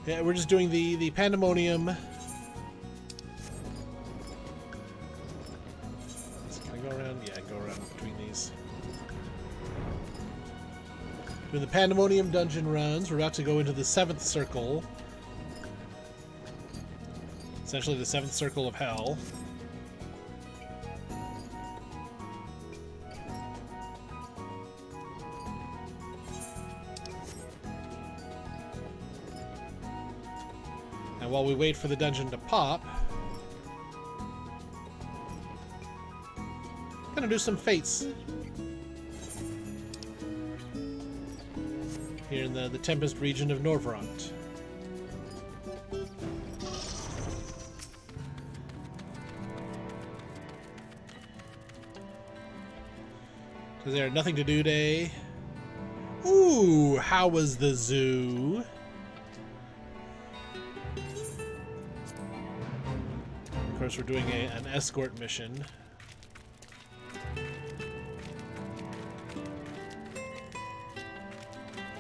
Yeah, we're just doing the Pandemonium. Can I go around? Yeah, I can go around between these. Doing the Pandemonium dungeon runs. We're about to go into the 7th circle. Essentially the 7th circle of hell. And while we wait for the dungeon to pop, I'm gonna do some fates here in the Tempest region of Norvrant. Is there nothing to do today? Ooh, how was the zoo? Of course, we're doing an escort mission.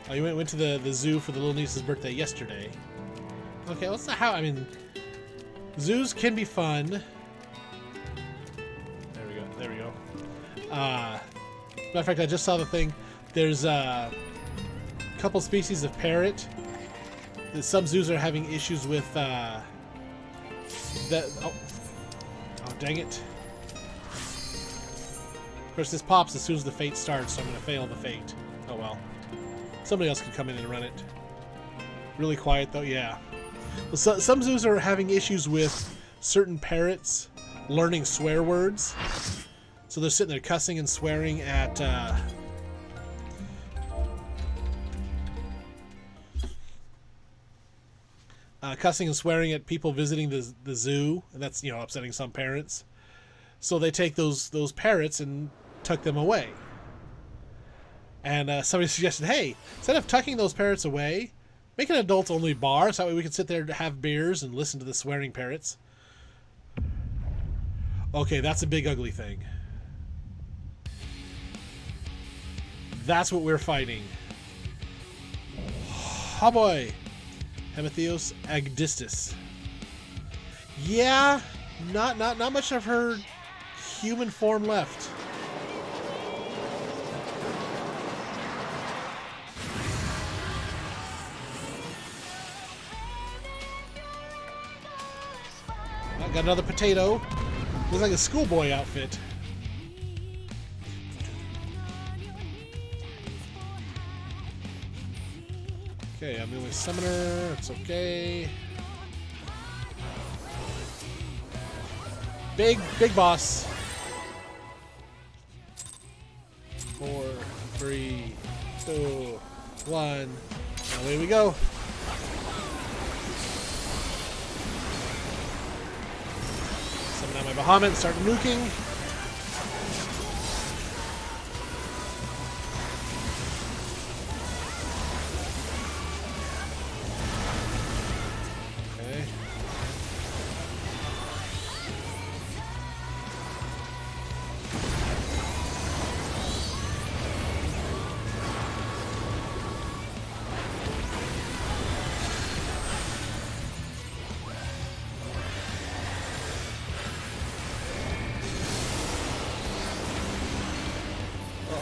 Oh, you went to the zoo for the little niece's birthday yesterday. Okay, what's the how? I mean, zoos can be fun. There we go. There we go. Matter of fact, I just saw the thing. There's a couple species of parrot. Some zoos are having issues with that. Oh, dang it! Of course, this pops as soon as the fate starts, so I'm going to fail the fate. Oh well. Somebody else can come in and run it. Really quiet though, yeah. Well, some zoos are having issues with certain parrots learning swear words. So they're sitting there cussing and swearing at people visiting the zoo, and that's, you know, upsetting some parents. So they take those parrots and tuck them away. And somebody suggested, hey, instead of tucking those parrots away, make an adult-only bar, so that way we can sit there to have beers and listen to the swearing parrots. Okay, that's a big ugly thing. That's what we're fighting. Oh boy. Hemetheos Agdistis. Yeah, not much of her human form left. I got another potato. Looks like a schoolboy outfit. Okay, I'm the only summoner. It's okay. Big boss. 4, 3, 2, 1. Away we go. Summon out my Bahamut, start nuking.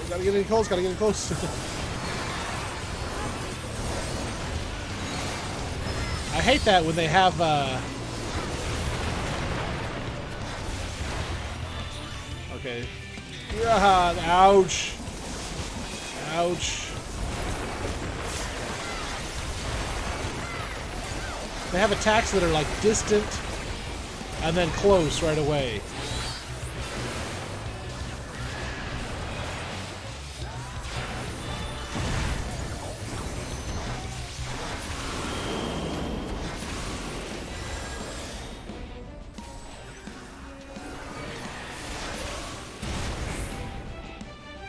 Gotta get in close, gotta get in close. I hate that when they have, okay. Ouch. Ouch. They have attacks that are like distant and then close right away.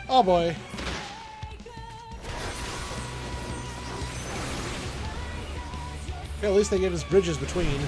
Oh boy. Okay, at least they gave us bridges between.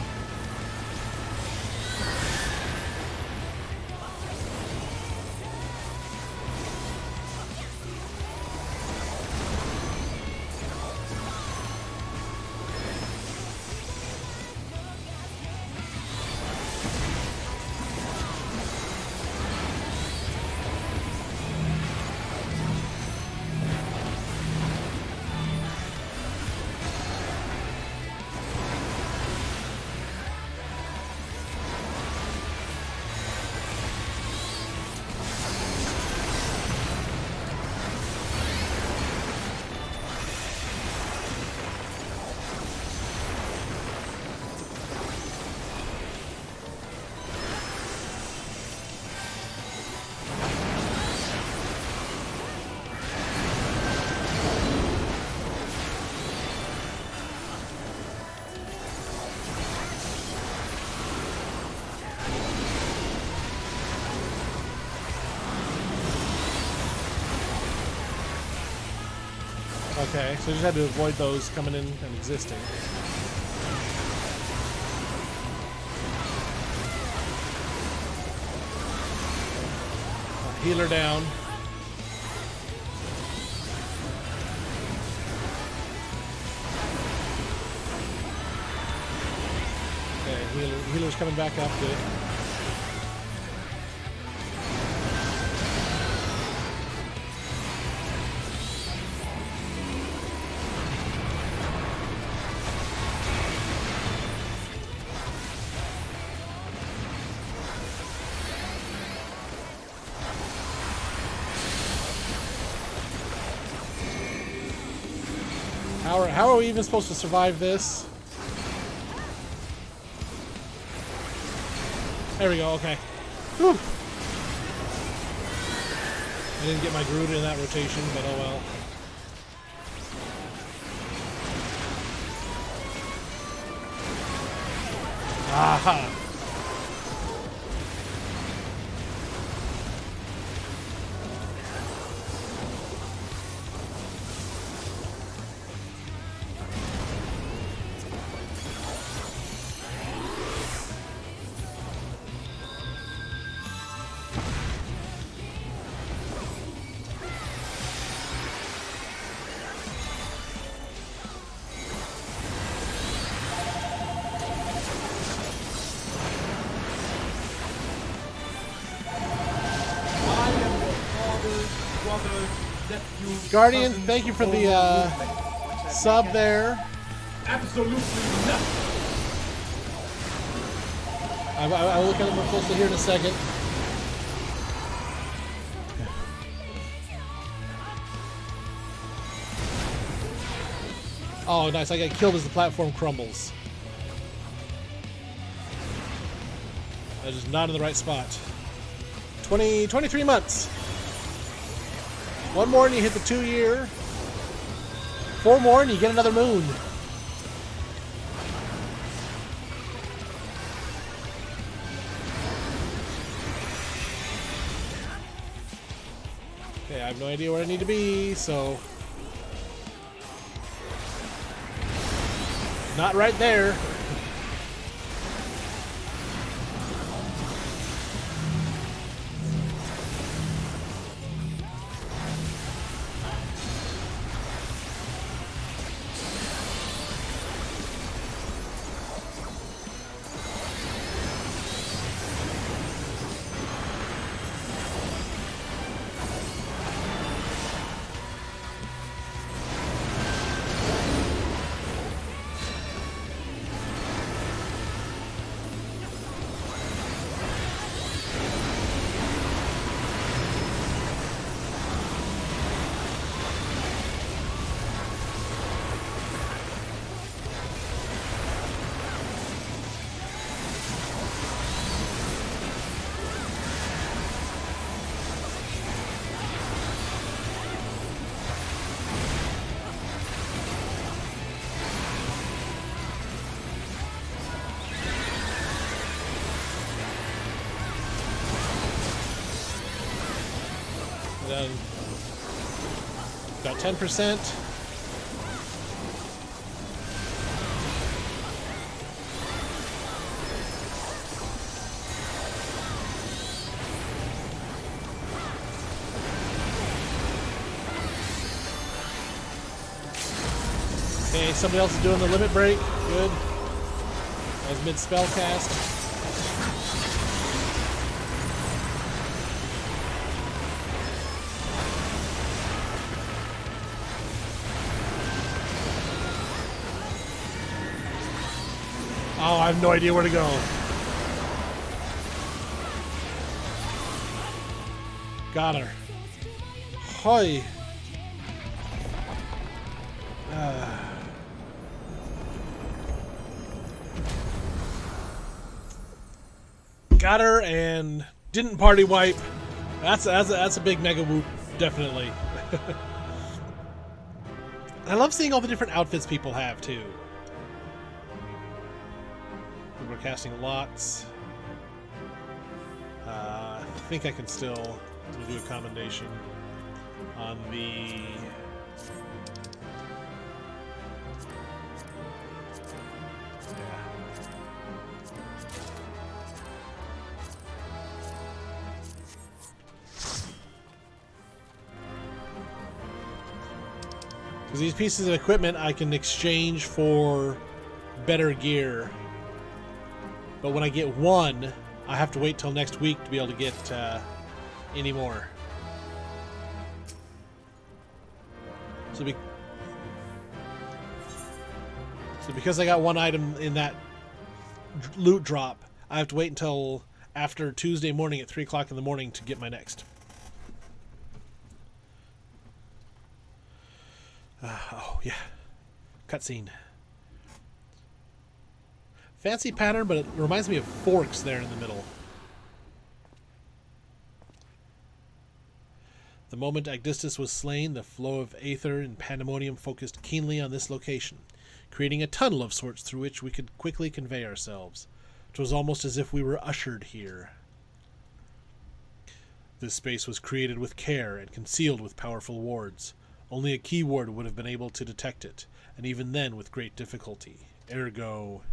Okay, so you just had to avoid those coming in and existing. Healer down. Okay, healer's coming back up. Good. How are we even supposed to survive this? There we go, okay. Whew. I didn't get my Groot in that rotation, but oh well. Aha! Guardian, thank you for the sub there. Absolutely nothing. I will look at it more closely here in a second. Oh, nice. I got killed as the platform crumbles. I was just not in the right spot. 23 months. One more and you hit the 2-year. 4 more and you get another moon. Okay, I have no idea where I need to be, so... Not right there. Then got 10%. Okay, somebody else is doing the limit break. Good. I was mid spell cast. Oh, I have no idea where to go. Got her. Hoy. Got her and didn't party wipe. That's a big mega whoop, definitely. I love seeing all the different outfits people have too. We're casting lots. I think I can still do a commendation on the... Because these pieces of equipment I can exchange for better gear. But when I get one, I have to wait till next week to be able to get any more. So because I got one item in that loot drop, I have to wait until after Tuesday morning at 3 o'clock in the morning to get my next. Oh, yeah. Cutscene. Fancy pattern, but it reminds me of forks there in the middle. The moment Agdistis was slain, the flow of aether in Pandemonium focused keenly on this location, creating a tunnel of sorts through which we could quickly convey ourselves. It was almost as if we were ushered here. This space was created with care and concealed with powerful wards. Only a key ward would have been able to detect it, and even then with great difficulty. Ergo...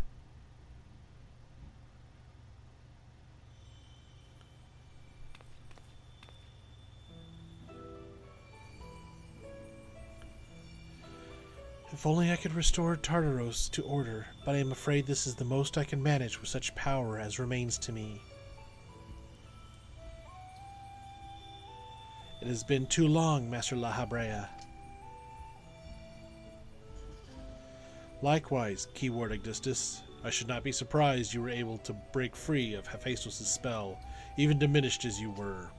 If only I could restore Tartaros to order, but I am afraid this is the most I can manage with such power as remains to me. It has been too long, Master Lahabrea. Likewise, Keyword Agdistis, I should not be surprised you were able to break free of Hephaestus' spell, even diminished as you were.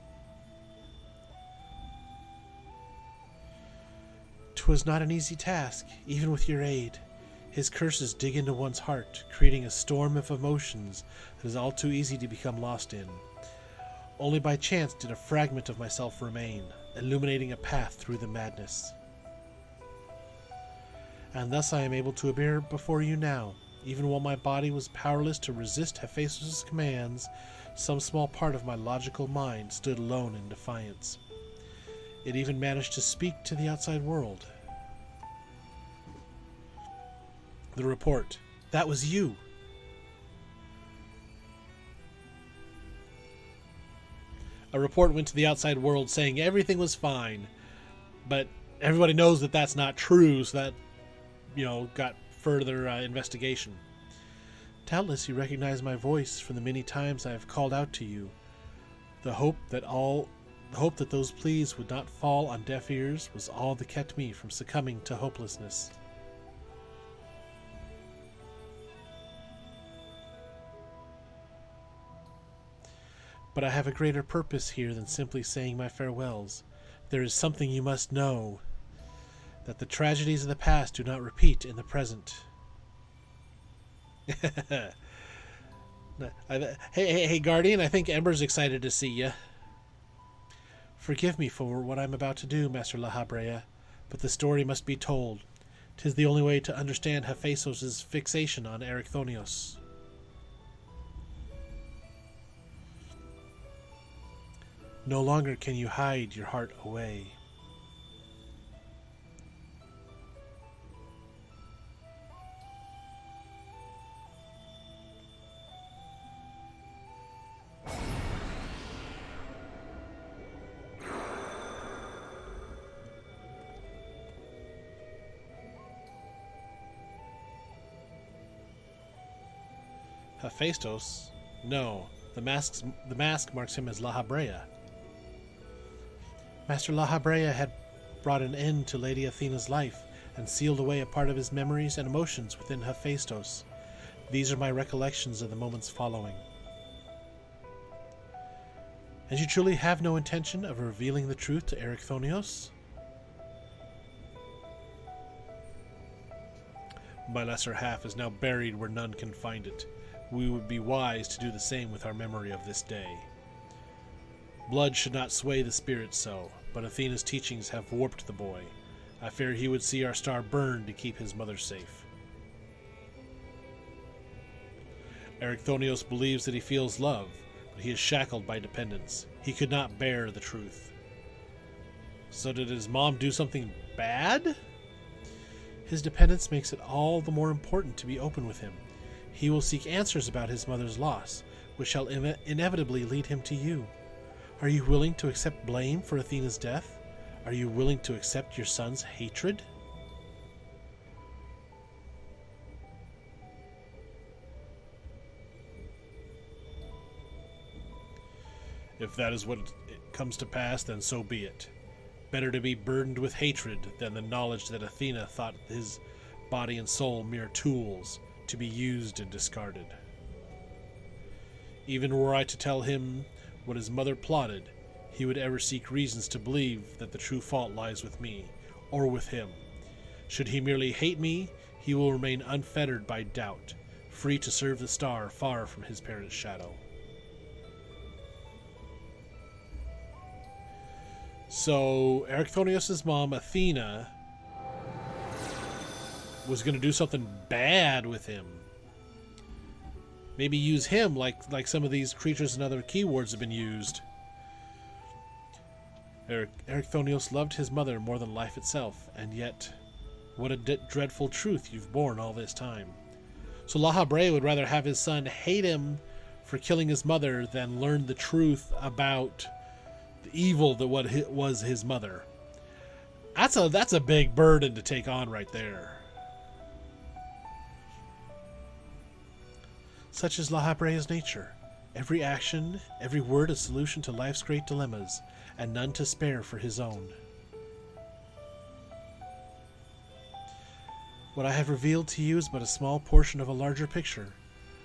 'Twas not an easy task, even with your aid. His curses dig into one's heart, creating a storm of emotions that is all too easy to become lost in. Only by chance did a fragment of myself remain, illuminating a path through the madness. And thus I am able to appear before you now. Even while my body was powerless to resist Hephaestus' commands, some small part of my logical mind stood alone in defiance. It even managed to speak to the outside world. The report. That was you. A report went to the outside world saying everything was fine, but everybody knows that that's not true, so that, got further investigation. Doubtless you recognize my voice from the many times I have called out to you. The hope that those pleas would not fall on deaf ears was all that kept me from succumbing to hopelessness. But I have a greater purpose here than simply saying my farewells. There is something you must know, that the tragedies of the past do not repeat in the present. Hey, Guardian, I think Ember's excited to see you. Forgive me for what I'm about to do, Master Lahabrea, but the story must be told. 'Tis the only way to understand Hephaestos' fixation on Erichthonios. No longer can you hide your heart away. Hephaestus? No, the mask marks him as Lahabrea. Master Lahabrea had brought an end to Lady Athena's life and sealed away a part of his memories and emotions within Hephaestus. These are my recollections of the moments following. And you truly have no intention of revealing the truth to Erichthonios? My lesser half is now buried where none can find it. We would be wise to do the same with our memory of this day. Blood should not sway the spirit so, but Athena's teachings have warped the boy. I fear he would see our star burn to keep his mother safe. Erichthonios believes that he feels love, but he is shackled by dependence. He could not bear the truth. So did his mom do something bad? His dependence makes it all the more important to be open with him. He will seek answers about his mother's loss, which shall inevitably lead him to you. Are you willing to accept blame for Athena's death? Are you willing to accept your son's hatred? If that is what comes to pass, then so be it. Better to be burdened with hatred than the knowledge that Athena thought his body and soul mere tools to be used and discarded. Even were I to tell him what his mother plotted, he would ever seek reasons to believe that the true fault lies with me, or with him. Should he merely hate me, he will remain unfettered by doubt, free to serve the star far from his parent's shadow. So Ericthonios' mom, Athena, was going to do something bad with him. Maybe use him like some of these creatures and other keywords have been used. Ericthonios loved his mother more than life itself, and yet, what a dreadful truth you've borne all this time. So Lahabrea would rather have his son hate him for killing his mother than learn the truth about the evil that was his mother. That's a big burden to take on right there. Such is Lahabrea's nature. Every action, every word a solution to life's great dilemmas, and none to spare for his own. What I have revealed to you is but a small portion of a larger picture.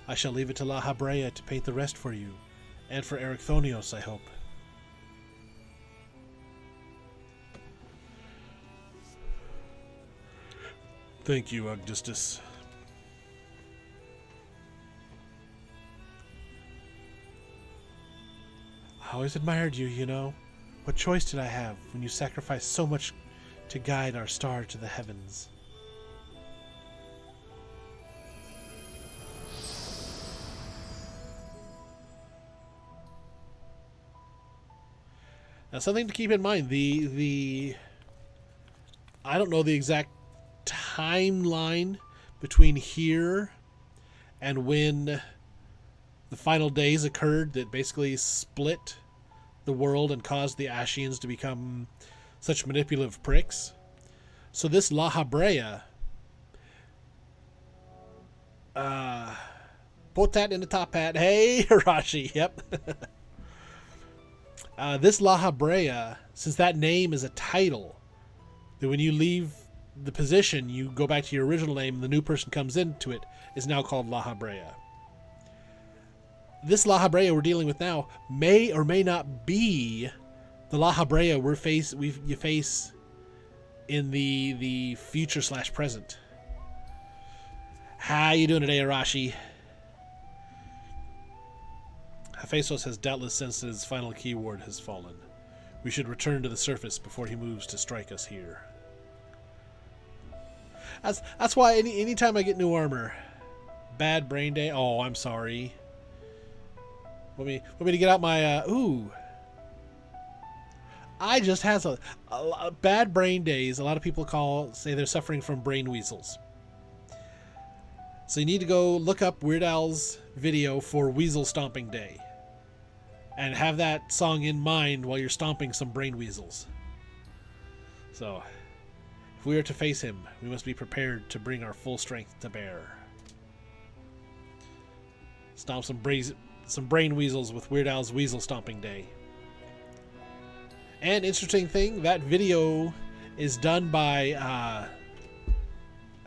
I shall leave it to Lahabrea to paint the rest for you, and for Ericthonios, I hope. Thank you, Augustus. I always admired you, you know. What choice did I have when you sacrificed so much to guide our star to the heavens? Now, something to keep in mind, I don't know the exact timeline between here and when the final days occurred that basically split the world and caused the Ashians to become such manipulative pricks. So this Lahabrea, put that in the top hat. Hey, Rashi, yep. This Lahabrea, since that name is a title, that when you leave the position, you go back to your original name, and the new person comes into it, is now called Lahabrea. This Lahabrea we're dealing with now may or may not be the Lahabrea you face in the future / present. How you doing today, Arashi? Abyssos has doubtless sensed that his final keyword has fallen. We should return to the surface before he moves to strike us here. That's why anytime I get new armor, bad brain day. Oh, I'm sorry. Want me to get out my ooh. I just has a bad brain days. A lot of people say they're suffering from brain weasels. So you need to go look up Weird Al's video for Weasel Stomping Day. And have that song in mind while you're stomping some brain weasels. So, if we are to face him, we must be prepared to bring our full strength to bear. Stomp some brain weasels with Weird Al's Weasel Stomping Day. And interesting thing, that video is done by I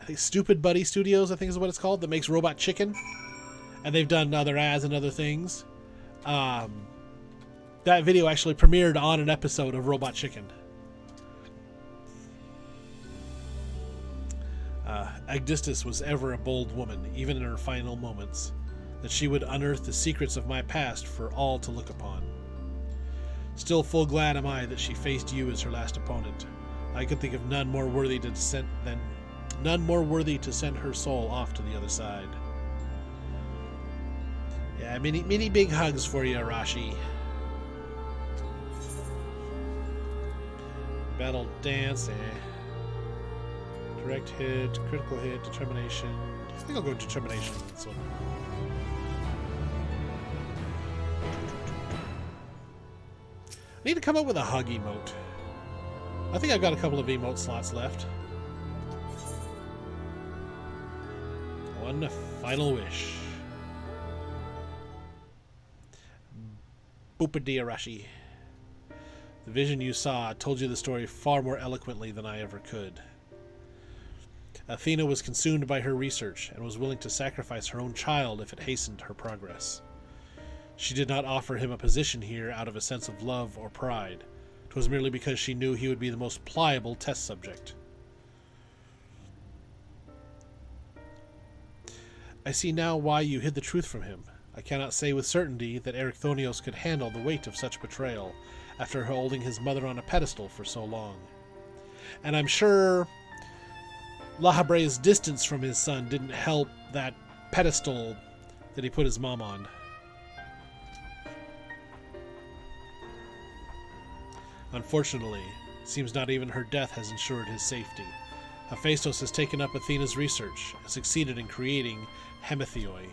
think Stupid Buddy Studios, I think is what it's called, that makes Robot Chicken. And they've done other ads and other things. That video actually premiered on an episode of Robot Chicken. Augustus was ever a bold woman, even in her final moments, that she would unearth the secrets of my past for all to look upon. Still full glad am I that she faced you as her last opponent. I could think of none more worthy to send her soul off to the other side. Yeah, many big hugs for you, Arashi. Battle dance, direct hit, critical hit, determination. I think I'll go determination on this one. I need to come up with a hug emote. I think I've got a couple of emote slots left. One final wish. Boopadee Arashi. The vision you saw told you the story far more eloquently than I ever could. Athena was consumed by her research and was willing to sacrifice her own child if it hastened her progress. She did not offer him a position here out of a sense of love or pride. 'Twas merely because she knew he would be the most pliable test subject. I see now why you hid the truth from him. I cannot say with certainty that Ericthonios could handle the weight of such betrayal, after holding his mother on a pedestal for so long. And I'm sure Lahabrea's distance from his son didn't help that pedestal that he put his mom on. Unfortunately, it seems not even her death has ensured his safety. Abyssos has taken up Athena's research and succeeded in creating Hemethioi.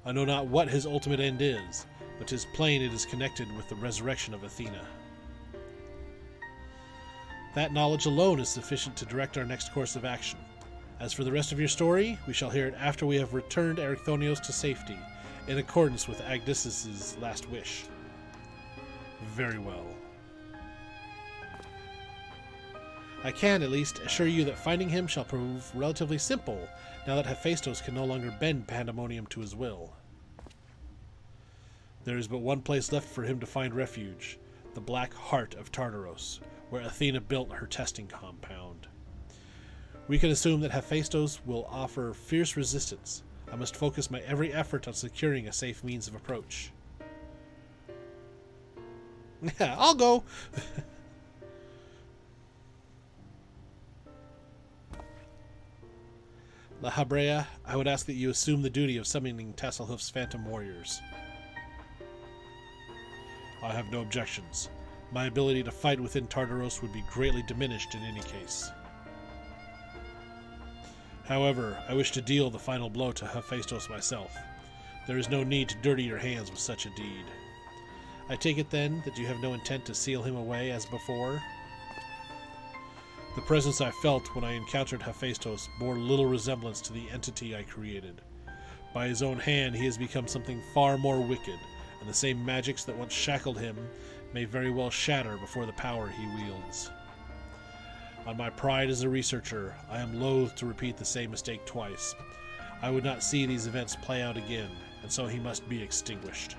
I know not what his ultimate end is, but 'tis plain it is connected with the resurrection of Athena. That knowledge alone is sufficient to direct our next course of action. As for the rest of your story, we shall hear it after we have returned Erechthonios to safety, in accordance with Abyssos' last wish. Very well. I can, at least, assure you that finding him shall prove relatively simple, now that Abyssos can no longer bend Pandemonium to his will. There is but one place left for him to find refuge, the Black Heart of Tartaros, where Athena built her testing compound. We can assume that Abyssos will offer fierce resistance. I must focus my every effort on securing a safe means of approach. Yeah, I'll go! Lahabrea, I would ask that you assume the duty of summoning Tasselhoof's phantom warriors. I have no objections. My ability to fight within Tartaros would be greatly diminished in any case. However, I wish to deal the final blow to Abyssos myself. There is no need to dirty your hands with such a deed. I take it then that you have no intent to seal him away as before? The presence I felt when I encountered Abyssos bore little resemblance to the entity I created. By his own hand he has become something far more wicked, and the same magics that once shackled him may very well shatter before the power he wields. On my pride as a researcher, I am loath to repeat the same mistake twice. I would not see these events play out again, and so he must be extinguished.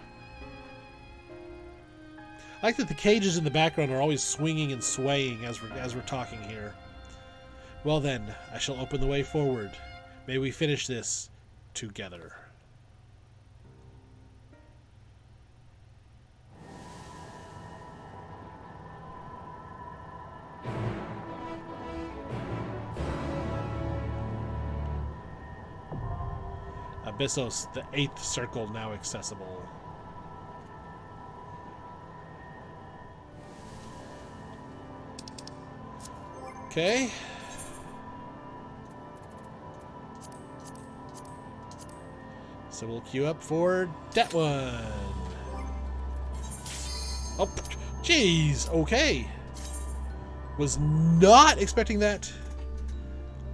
I like that the cages in the background are always swinging and swaying as we're talking here. Well then, I shall open the way forward. May we finish this together. Abyssos, the 8th circle now accessible. Okay. So we'll queue up for that one. Oh, jeez. Okay. Was not expecting that.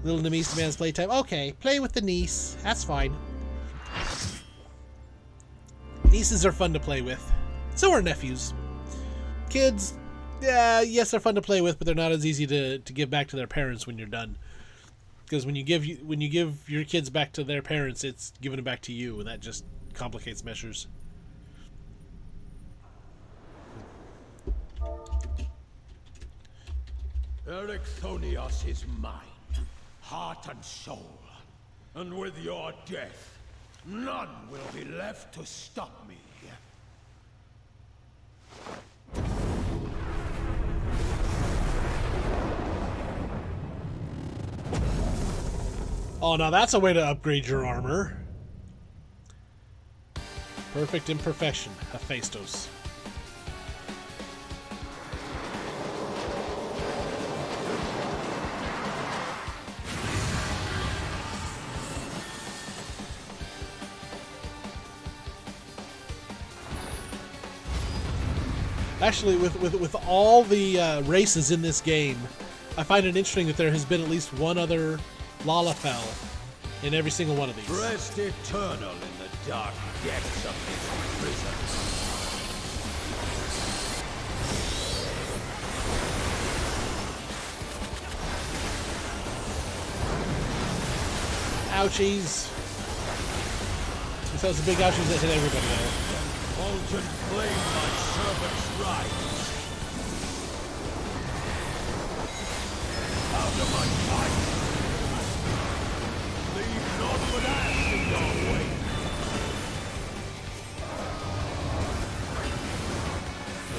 Little Nemesis demands playtime. Okay, play with the niece. That's fine. Nieces are fun to play with. So are nephews. Kids, yes, they're fun to play with, but they're not as easy to give back to their parents when you're done. Because when you give your kids back to their parents, it's giving them back to you, and that just complicates measures. Erechthonios is mine, heart and soul. And with your death, none will be left to stop me. Oh, now that's a way to upgrade your armor. Perfect imperfection, Abyssos. Actually, with all the races in this game, I find it interesting that there has been at least one other Lalafell in every single one of these. Rest eternal in the dark depths of this prison. Ouchies. This has the big ouchies that hit everybody though. Molten flame my servant's right. Out of my sight. Leave not but ash in your way.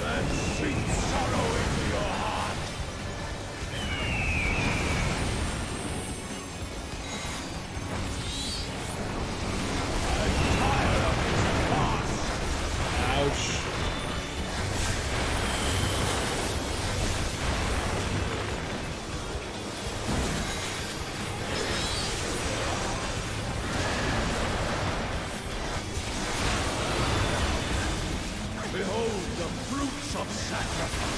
That of sacrifice.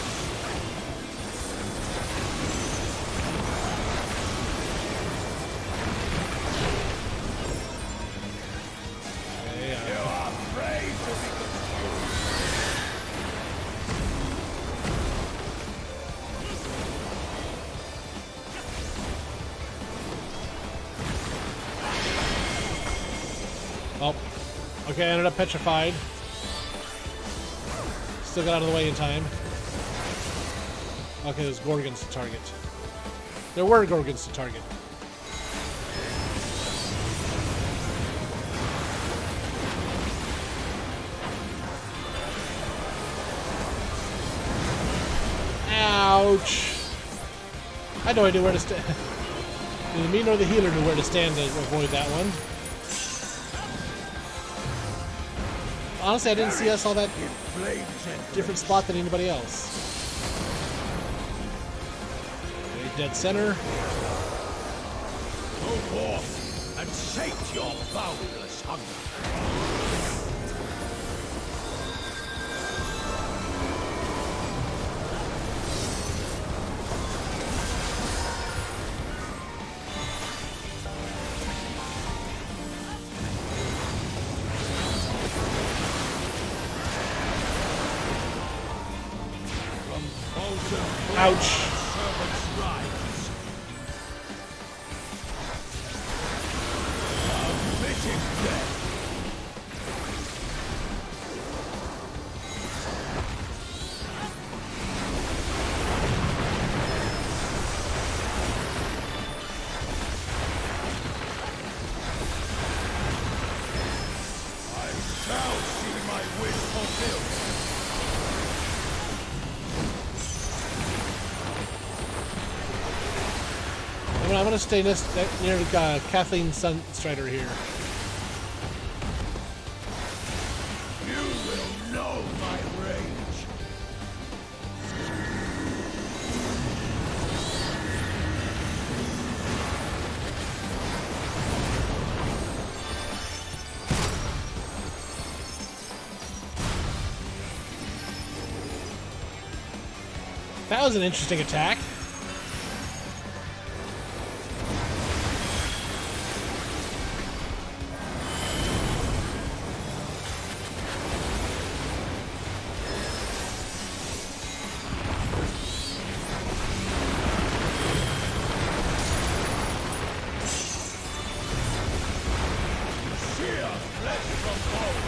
You are afraid to be confused. Oh. Okay, I ended up petrified. Still got out of the way in time. Okay, there's Gorgons to target. There were Gorgons to target. Ouch! I had no idea where to stand. Neither me nor the healer knew where to stand to avoid that one. Honestly, I didn't see us all that different spot than anybody else. Okay, dead center. Go forth and sate your boundless hunger. Ouch. Servants rise. A fitting death. I shall see my wish fulfilled. I'm gonna stay near Kathleen Sunstrider here. You will know my rage. That was an interesting attack. Sheer flesh from bone.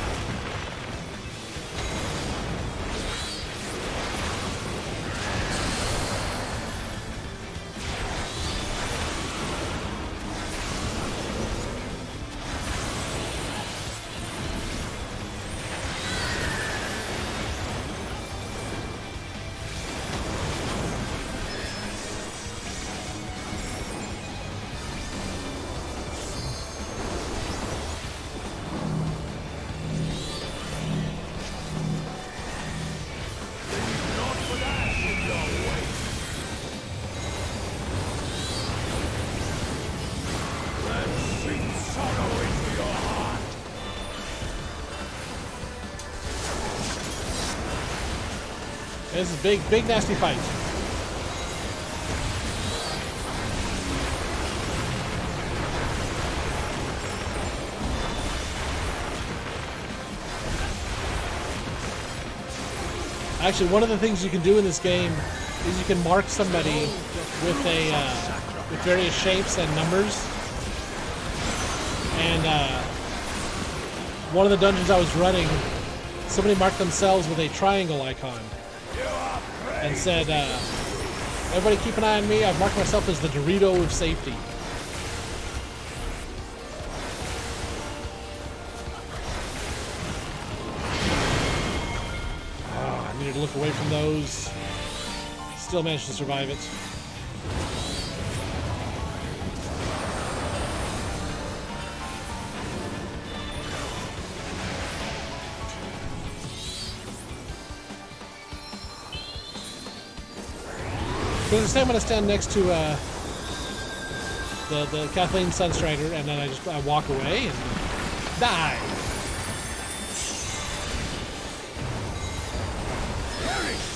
Not for that in your way. And sink sorrow into your heart. This is a big nasty fight. Actually, one of the things you can do in this game is you can mark somebody with with various shapes and numbers. And one of the dungeons I was running, somebody marked themselves with a triangle icon and said, "Everybody, keep an eye on me. I've marked myself as the Dorito of safety." I needed to look away from those. Still managed to survive it. So as I say, I'm going to stand next to the Kathleen Sunstrider, and then I walk away and die. Perish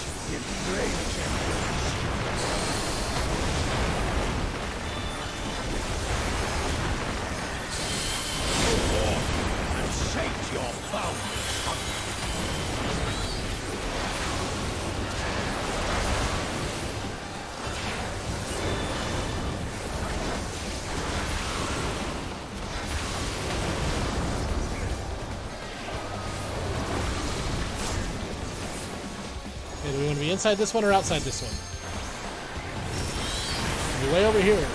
And sate your boundless hunger. Okay, do we want to be inside this one or outside this one? We're way over here.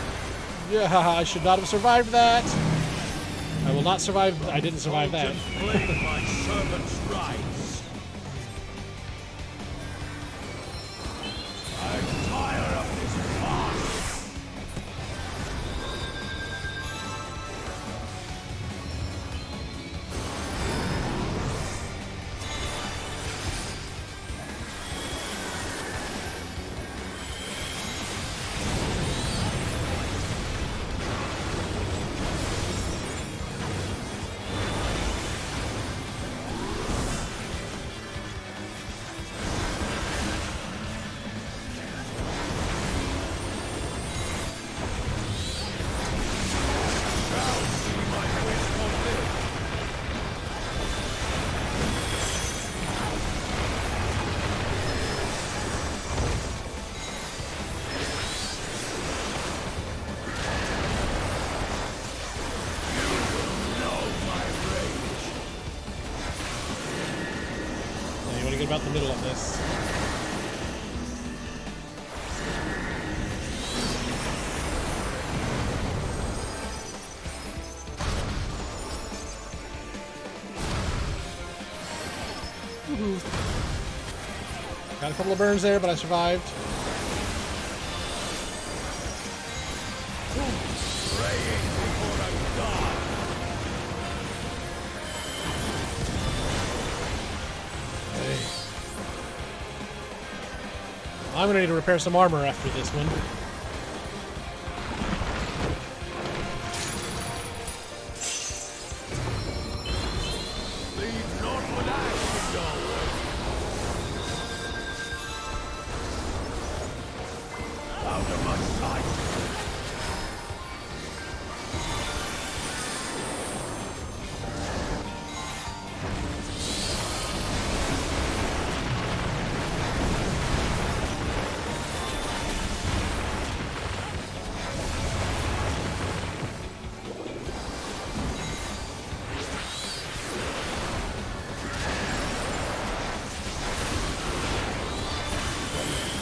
Yeah, I should not have survived that. I will not survive. I didn't survive that. Claim my servant's rights. I'm tired of this farce. Now you want to get about the middle of this. Got a couple of burns there, but I survived. Praying before a god. I'm gonna need to repair some armor after this one. Leave not what I should go. Out of my sight.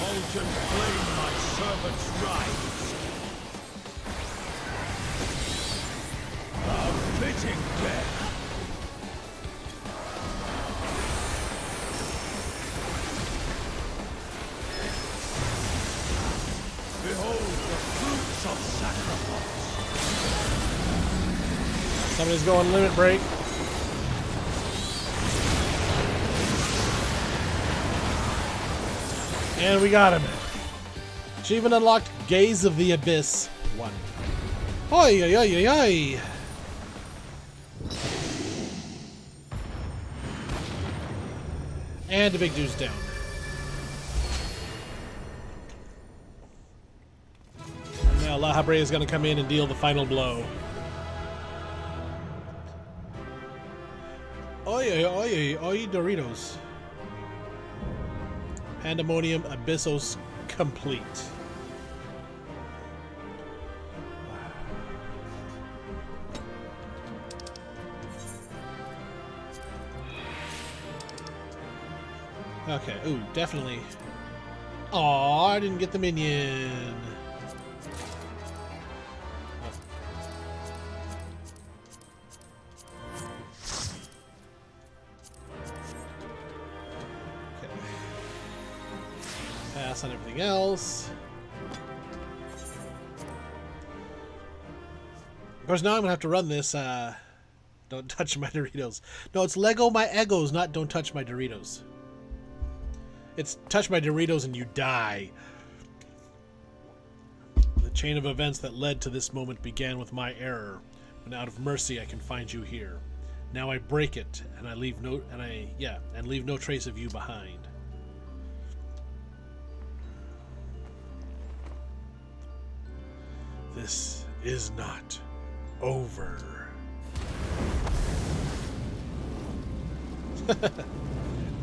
Fulton claim my servant's rights. A fitting death. Behold the fruits of sacrifice. Somebody's going limit break. And we got him. Achievement unlocked, Gaze of the Abyss 1. Oi, oi, oi, oi, oi. And the big dude's down. Now Lahabrea is going to come in and deal the final blow. Oi, oi, oi, oi, Doritos. Pandemonium, Abyssos complete. Okay, ooh, definitely. Aw, I didn't get the minion. Okay. Pass on everything else. Of course, now I'm gonna have to run this. Don't touch my Doritos. No, it's Lego my Egos, not don't touch my Doritos. It's touch my Doritos and you die. The chain of events that led to this moment began with my error, but out of mercy I can find you here. Now I break it, and I leave no trace of you behind. This is not over.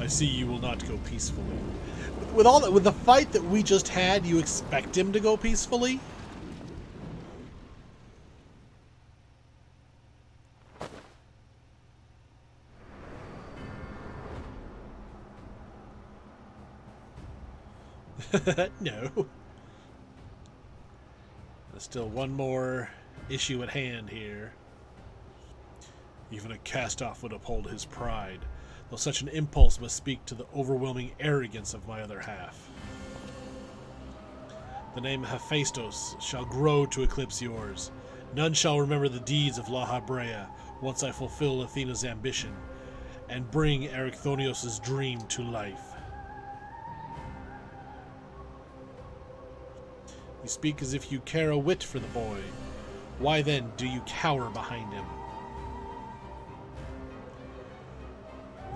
I see you will not go peacefully. With the fight that we just had, you expect him to go peacefully? No. There's still one more issue at hand here. Even a cast-off would uphold his pride, though such an impulse must speak to the overwhelming arrogance of my other half. The name Hephaestus shall grow to eclipse yours. None shall remember the deeds of Lahabrea once I fulfill Athena's ambition and bring Erichthonios' dream to life. You speak as if you care a whit for the boy. Why then do you cower behind him?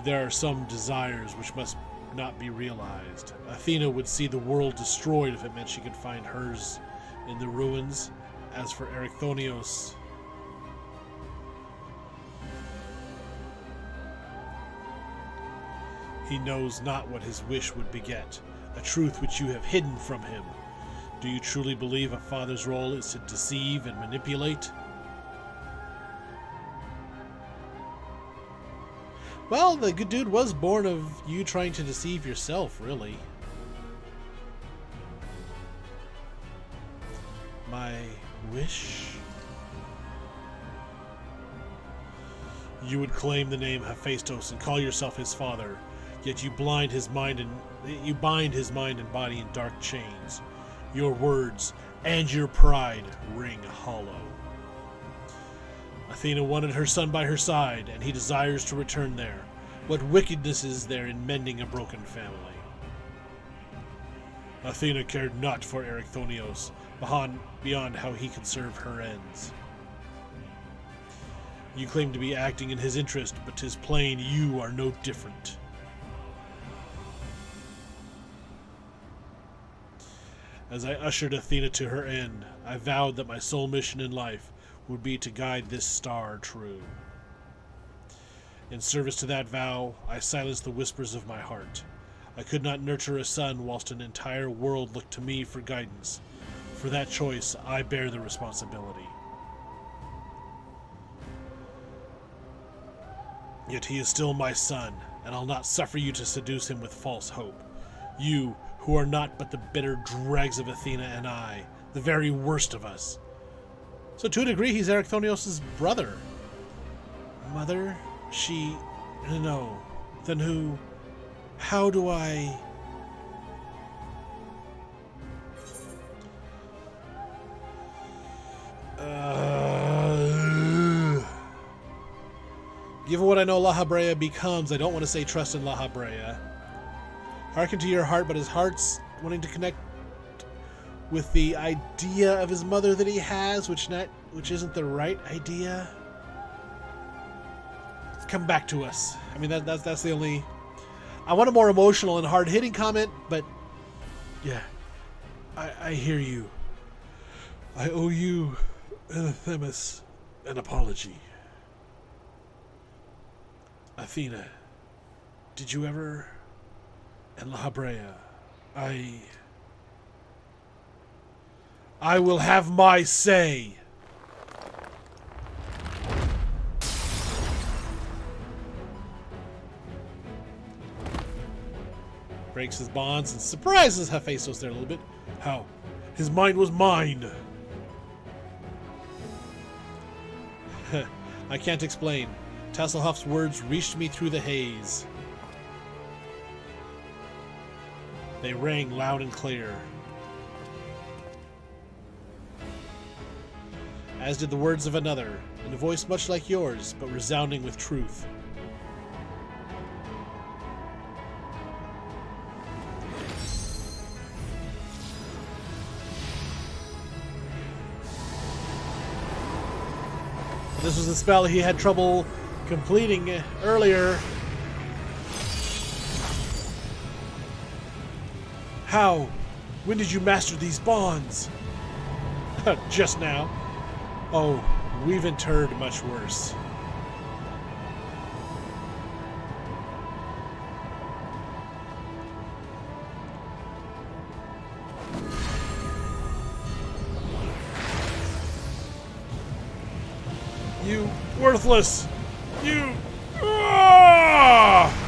There are some desires which must not be realized. Athena would see the world destroyed if it meant she could find hers in the ruins. As for Erichthonios, he knows not what his wish would beget, a truth which you have hidden from him. Do you truly believe a father's role is to deceive and manipulate? Well, the good dude was born of you trying to deceive yourself, really. My wish? You would claim the name Hephaestus and call yourself his father, yet you bind his mind and body in dark chains. Your words and your pride ring hollow. Athena wanted her son by her side, and he desires to return there. What wickedness is there in mending a broken family? Athena cared not for Erichthonios, beyond how he could serve her ends. You claim to be acting in his interest, but 'tis plain you are no different. As I ushered Athena to her end, I vowed that my sole mission in life would be to guide this star true. In service to that vow, I silenced the whispers of my heart. I could not nurture a son whilst an entire world looked to me for guidance. For that choice, I bear the responsibility. Yet he is still my son, and I'll not suffer you to seduce him with false hope. You, who are not but the bitter dregs of Athena and I, the very worst of us. So to a degree, he's Erichthonios' brother. Mother? She... No. Then who... How do I... Given what I know Lahabrea becomes, I don't want to say trust in Lahabrea. Hearken to your heart, but his heart's wanting to connect with the idea of his mother that he has, which isn't the right idea. Come back to us. I mean, that's the only... I want a more emotional and hard-hitting comment, but yeah, I hear you. I owe you, Themis, an apology. Athena, did you ever... And Lahabrea, I will have my say. Breaks his bonds and surprises Hephaestus there a little bit. How? His mind was mine. I can't explain. Tasselhoff's words reached me through the haze. They rang loud and clear. As did the words of another, in a voice much like yours, but resounding with truth. This was the spell he had trouble completing earlier. How? When did you master these bonds? Just now. Oh, we've interred much worse. You worthless! You... Ah!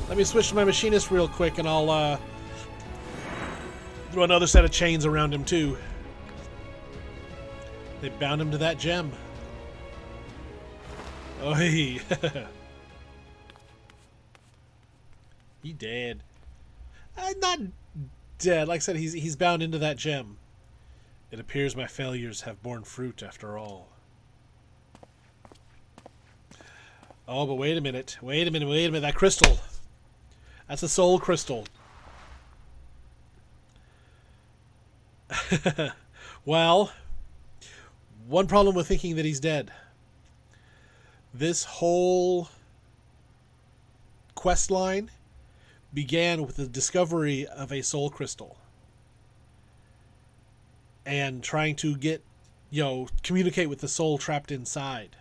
Let me switch to my machinist real quick and I'll throw another set of chains around him too. They bound him to that gem. Oh, he dead. Not dead. Like I said, he's bound into that gem. It appears my failures have borne fruit after all. Oh, but wait a minute. Wait a minute. That crystal. That's a soul crystal. Well, one problem with thinking that he's dead. This whole quest line began with the discovery of a soul crystal. And trying to get, communicate with the soul trapped inside.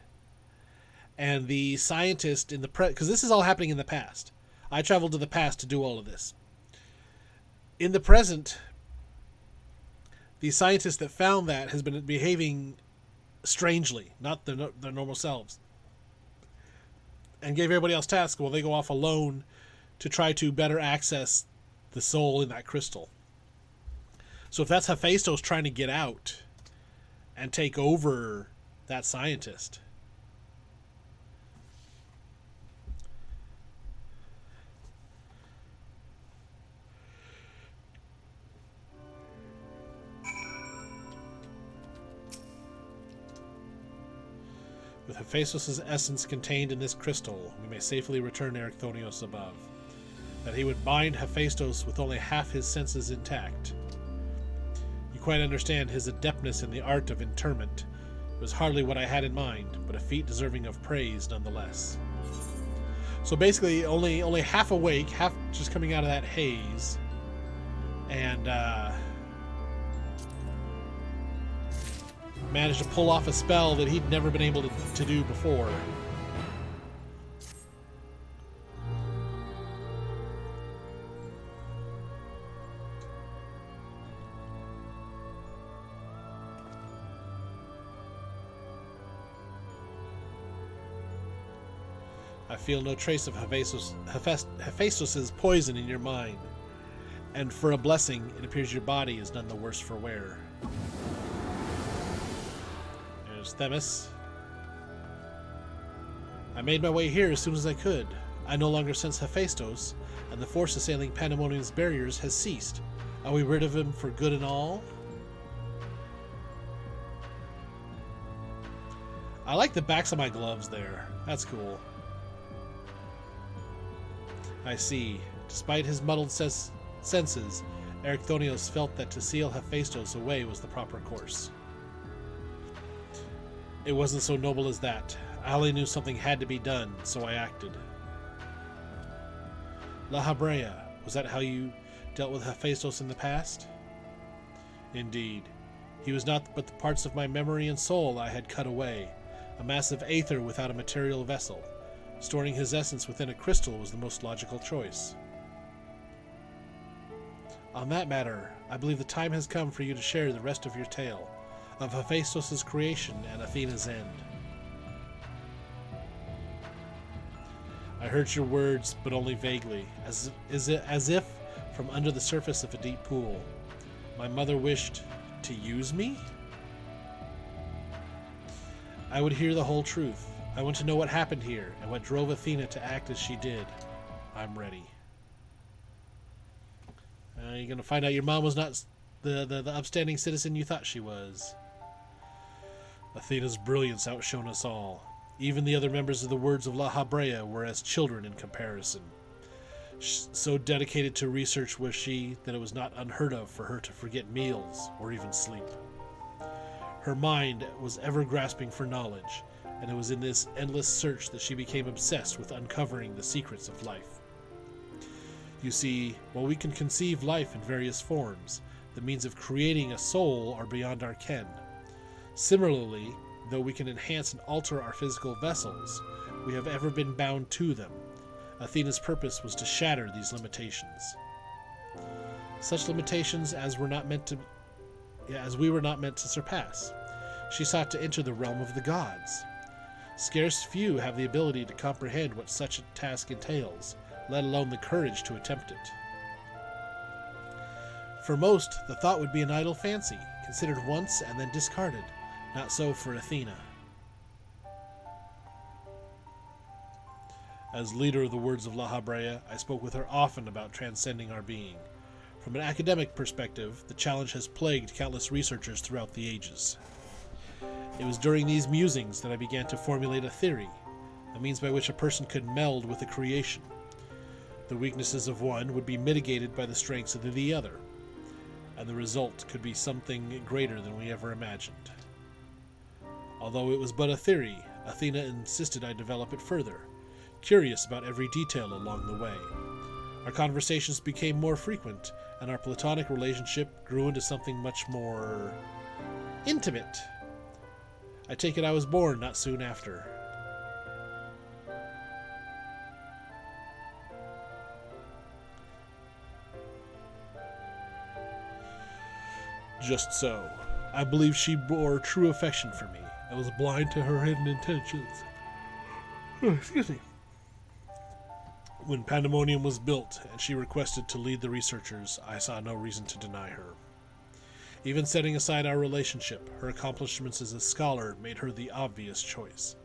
And the scientist in the because this is all happening in the past. I traveled to the past to do all of this. In the present, the scientist that found that has been behaving strangely, not their normal selves, and gave everybody else tasks while they go off alone to try to better access the soul in that crystal. So if that's Hephaestus trying to get out and take over that scientist, with Hephaestus' essence contained in this crystal, we may safely return Erechthonios above. That he would bind Hephaestus with only half his senses intact. You quite understand his adeptness in the art of interment. It was hardly what I had in mind, but a feat deserving of praise nonetheless. So basically, only half awake, half just coming out of that haze, and managed to pull off a spell that he'd never been able to do before. I feel no trace of Hephaestus' poison in your mind, and for a blessing, it appears your body is none the worse for wear. Themis. I made my way here as soon as I could. I no longer sense Hephaestus, and the force assailing Pandemonium's barriers has ceased. Are we rid of him for good and all? I like the backs of my gloves there. That's cool. I see. Despite his muddled senses, Erechthonios felt that to seal Hephaestus away was the proper course. It wasn't so noble as that. I only knew something had to be done, so I acted. Lahabrea, was that how you dealt with Hephaestus in the past? Indeed. He was not but the parts of my memory and soul I had cut away, a massive aether without a material vessel. Storing his essence within a crystal was the most logical choice. On that matter, I believe the time has come for you to share the rest of your tale, of Hephaestus' creation and Athena's end. I heard your words, but only vaguely, as if from under the surface of a deep pool. My mother wished to use me? I would hear the whole truth. I want to know what happened here, and what drove Athena to act as she did. I'm ready. You're going to find out your mom was not the upstanding citizen you thought she was. Athena's brilliance outshone us all. Even the other members of the Words of Lahabrea were as children in comparison. So dedicated to research was she that it was not unheard of for her to forget meals or even sleep. Her mind was ever grasping for knowledge, and it was in this endless search that she became obsessed with uncovering the secrets of life. You see, while we can conceive life in various forms, the means of creating a soul are beyond our ken. Similarly, though we can enhance and alter our physical vessels, we have ever been bound to them. Athena's purpose was to shatter these limitations. Such limitations as we were not meant to surpass. She sought to enter the realm of the gods. Scarce few have the ability to comprehend what such a task entails, let alone the courage to attempt it. For most, the thought would be an idle fancy, considered once and then discarded. Not so for Athena. As leader of the Words of Lahabrea, I spoke with her often about transcending our being. From an academic perspective, the challenge has plagued countless researchers throughout the ages. It was during these musings that I began to formulate a theory, a means by which a person could meld with the creation. The weaknesses of one would be mitigated by the strengths of the other, and the result could be something greater than we ever imagined. Although it was but a theory, Athena insisted I develop it further, curious about every detail along the way. Our conversations became more frequent, and our platonic relationship grew into something much more intimate. I take it I was born not soon after. Just so. I believe she bore true affection for me. I was blind to her hidden intentions. Excuse me. When Pandemonium was built and she requested to lead the researchers, I saw no reason to deny her. Even setting aside our relationship, her accomplishments as a scholar made her the obvious choice.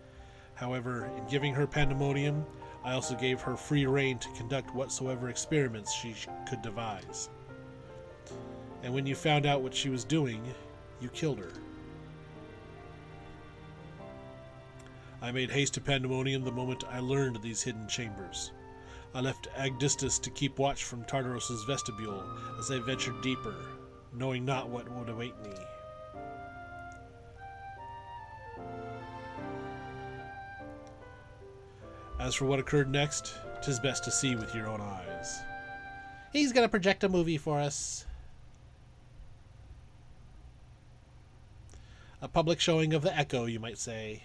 However, in giving her Pandemonium, I also gave her free rein to conduct whatsoever experiments she could devise. And when you found out what she was doing, you killed her. I made haste to Pandemonium the moment I learned of these hidden chambers. I left Abyssos to keep watch from Tartaros's vestibule as I ventured deeper, knowing not what would await me. As for what occurred next, 'tis best to see with your own eyes. He's gonna project a movie for us. A public showing of the Echo, you might say.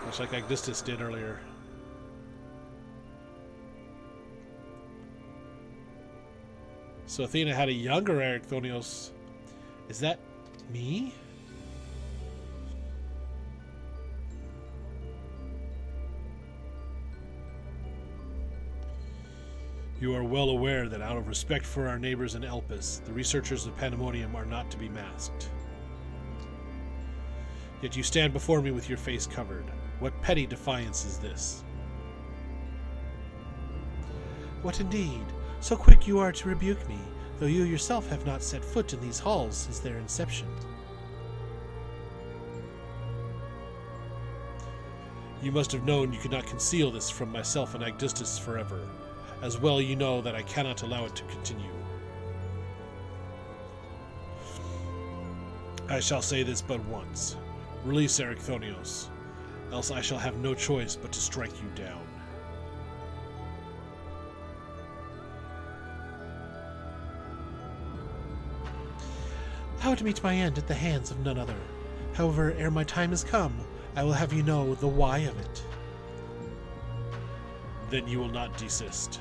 Much like Abyssos did earlier. So Athena had a younger Erechthonios. Is that me? You are well aware that out of respect for our neighbors in Elpis, the researchers of Pandemonium are not to be masked. Yet you stand before me with your face covered. What petty defiance is this? What indeed? So quick you are to rebuke me, though you yourself have not set foot in these halls since their inception. You must have known you could not conceal this from myself and Abyssos forever. As well you know that I cannot allow it to continue. I shall say this but once. Release Erechthonios, else I shall have no choice but to strike you down. I would meet my end at the hands of none other. However, ere my time is come, I will have you know the why of it. Then you will not desist.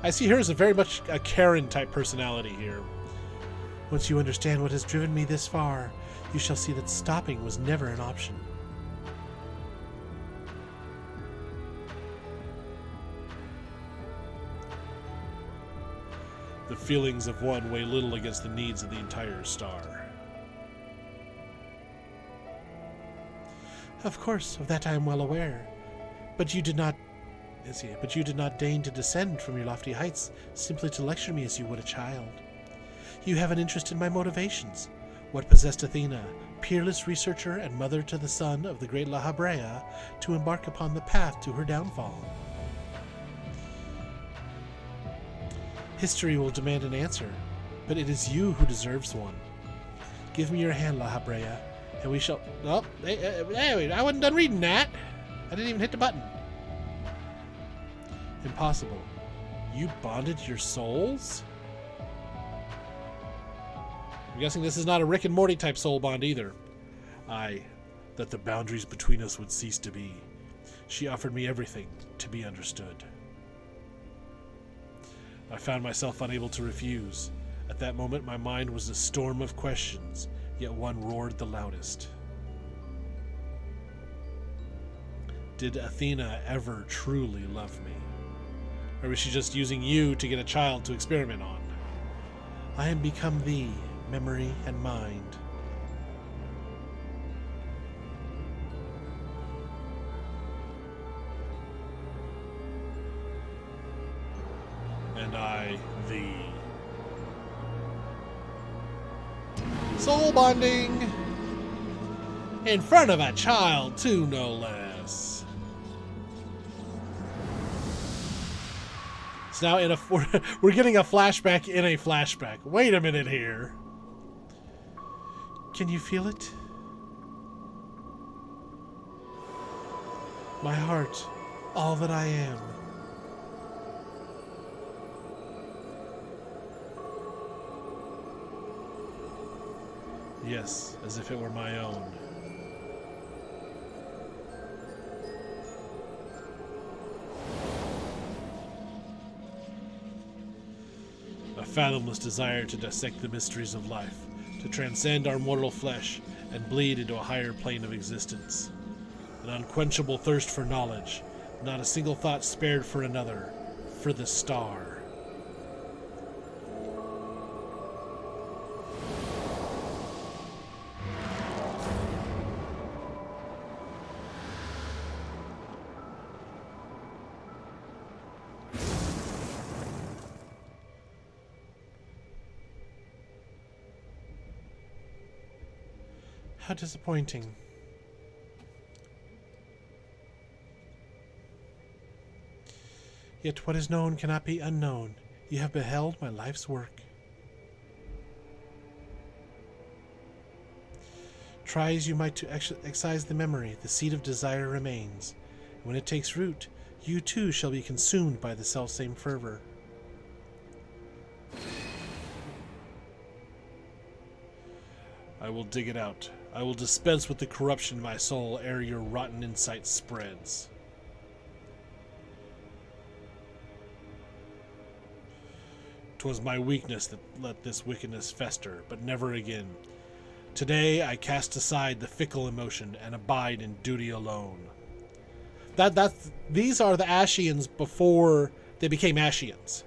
I see her as a very much a Karen-type personality here. Once you understand what has driven me this far, you shall see that stopping was never an option. The feelings of one weigh little against the needs of the entire star. Of course, of that I am well aware. But you did not deign to descend from your lofty heights simply to lecture me as you would a child. You have an interest in my motivations. What possessed Athena, peerless researcher and mother to the son of the great Lahabrea, to embark upon the path to her downfall? History will demand an answer, but it is you who deserves one. Give me your hand, Lahabrea, and we shall... Oh, hey, I wasn't done reading that. I didn't even hit the button. Impossible. You bonded your souls? I'm guessing this is not a Rick and Morty type soul bond either. Aye, that the boundaries between us would cease to be. She offered me everything to be understood. I found myself unable to refuse. At that moment, my mind was a storm of questions, yet one roared the loudest. Did Athena ever truly love me? Or was she just using you to get a child to experiment on? I am become thee, memory and mind. And I, thee. Soul bonding! In front of a child, too, no less. So now we're getting a flashback in a flashback. Wait a minute here. Can you feel it? My heart, all that I am. Yes, as if it were my own. A fathomless desire to dissect the mysteries of life, to transcend our mortal flesh and bleed into a higher plane of existence. An unquenchable thirst for knowledge, not a single thought spared for another, for the star. How disappointing. Yet what is known cannot be unknown. You have beheld my life's work. Try as you might to excise the memory, the seed of desire remains. When it takes root, you too shall be consumed by the selfsame fervor. I will dig it out. I will dispense with the corruption in my soul ere your rotten insight spreads. "'Twas my weakness that let this wickedness fester, but never again. Today I cast aside the fickle emotion and abide in duty alone." These are the Ashians before they became Ashians.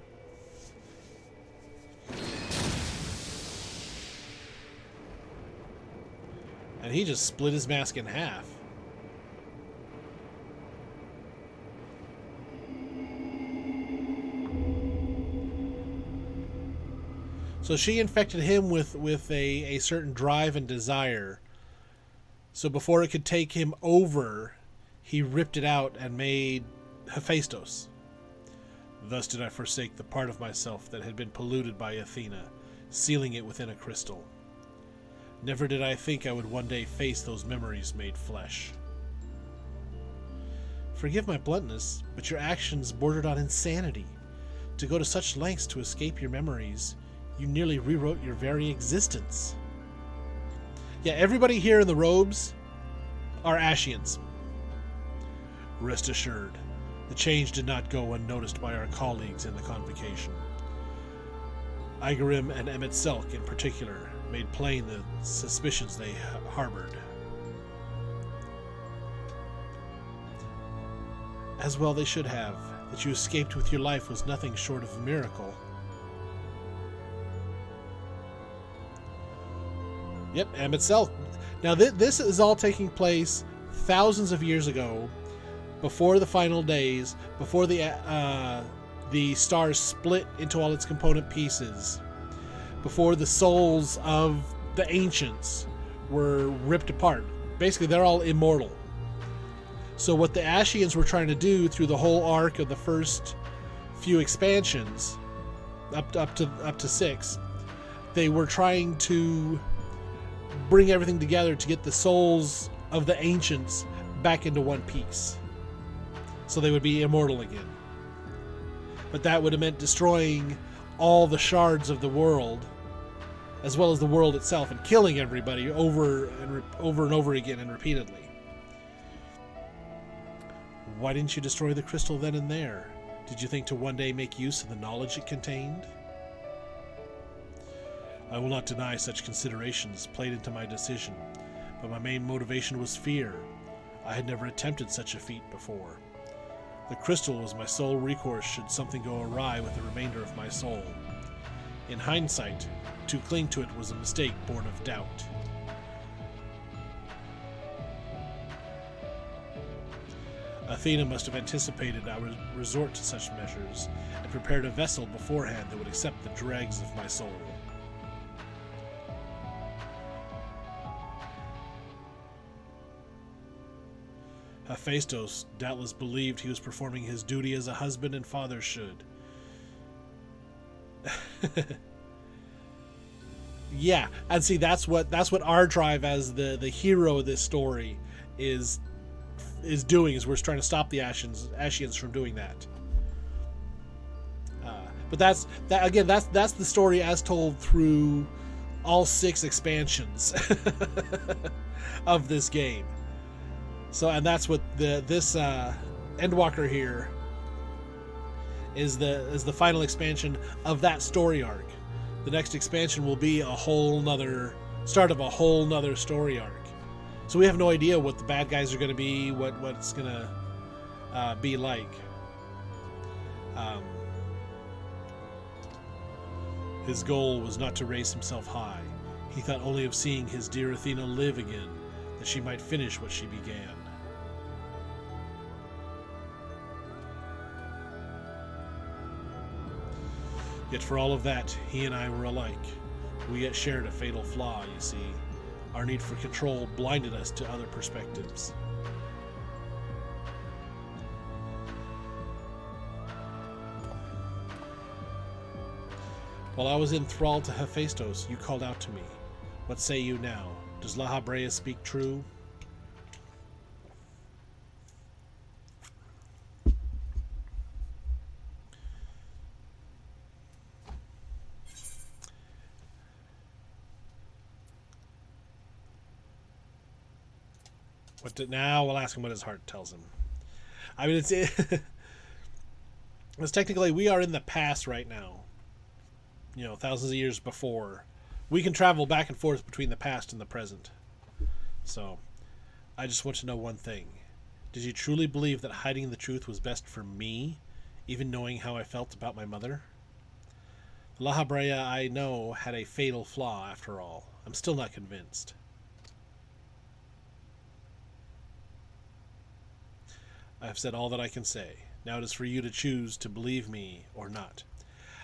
And he just split his mask in half. So she infected him with a certain drive and desire. So before it could take him over, he ripped it out and made Hephaestus. Thus did I forsake the part of myself that had been polluted by Athena, sealing it within a crystal. Never did I think I would one day face those memories made flesh. Forgive my bluntness, but your actions bordered on insanity. To go to such lengths to escape your memories, you nearly rewrote your very existence. Yeah, everybody here in the robes are Ashians. Rest assured, the change did not go unnoticed by our colleagues in the convocation. Igarim and Emmett Selk in particular made plain the suspicions they harbored. As well they should have. That you escaped with your life was nothing short of a miracle. Yep, Emmett Selk. Now this is all taking place thousands of years ago, before the final days, before the stars split into all its component pieces, before the souls of the ancients were ripped apart. Basically, they're all immortal. So what the Ashians were trying to do through the whole arc of the first few expansions up to 6, they were trying to bring everything together to get the souls of the ancients back into one piece, so they would be immortal again. But that would have meant destroying all the shards of the world, as well as the world itself, and killing everybody over and over again and repeatedly. Why didn't you destroy the crystal then and there? Did you think to one day make use of the knowledge it contained? I will not deny such considerations played into my decision, but my main motivation was fear. I had never attempted such a feat before. The crystal was my sole recourse should something go awry with the remainder of my soul. In hindsight, to cling to it was a mistake born of doubt. Athena must have anticipated I would resort to such measures, and prepared a vessel beforehand that would accept the dregs of my soul. Hephaestus doubtless believed he was performing his duty as a husband and father should. Yeah, and see, that's what our drive as the hero of this story is doing, is we're trying to stop the Ascians from doing that. But that's the story as told through all 6 expansions of this game. So, and that's what this Endwalker here is the final expansion of that story arc. The next expansion will be start of a whole nother story arc. So we have no idea what the bad guys are going to be, what it's going to be like. His goal was not to raise himself high. He thought only of seeing his dear Athena live again, that she might finish what she began. Yet for all of that, he and I were alike. We yet shared a fatal flaw, you see. Our need for control blinded us to other perspectives. While I was enthralled to Hephaestus, you called out to me. What say you now? Does Lahabrea speak true? Now we'll ask him what his heart tells him. I mean, it's technically, we are in the past right now. Thousands of years before. We can travel back and forth between the past and the present. So, I just want to know one thing. Did you truly believe that hiding the truth was best for me, even knowing how I felt about my mother? The Lahabrea I know had a fatal flaw, after all. I'm still not convinced. I have said all that I can say. Now it is for you to choose to believe me or not.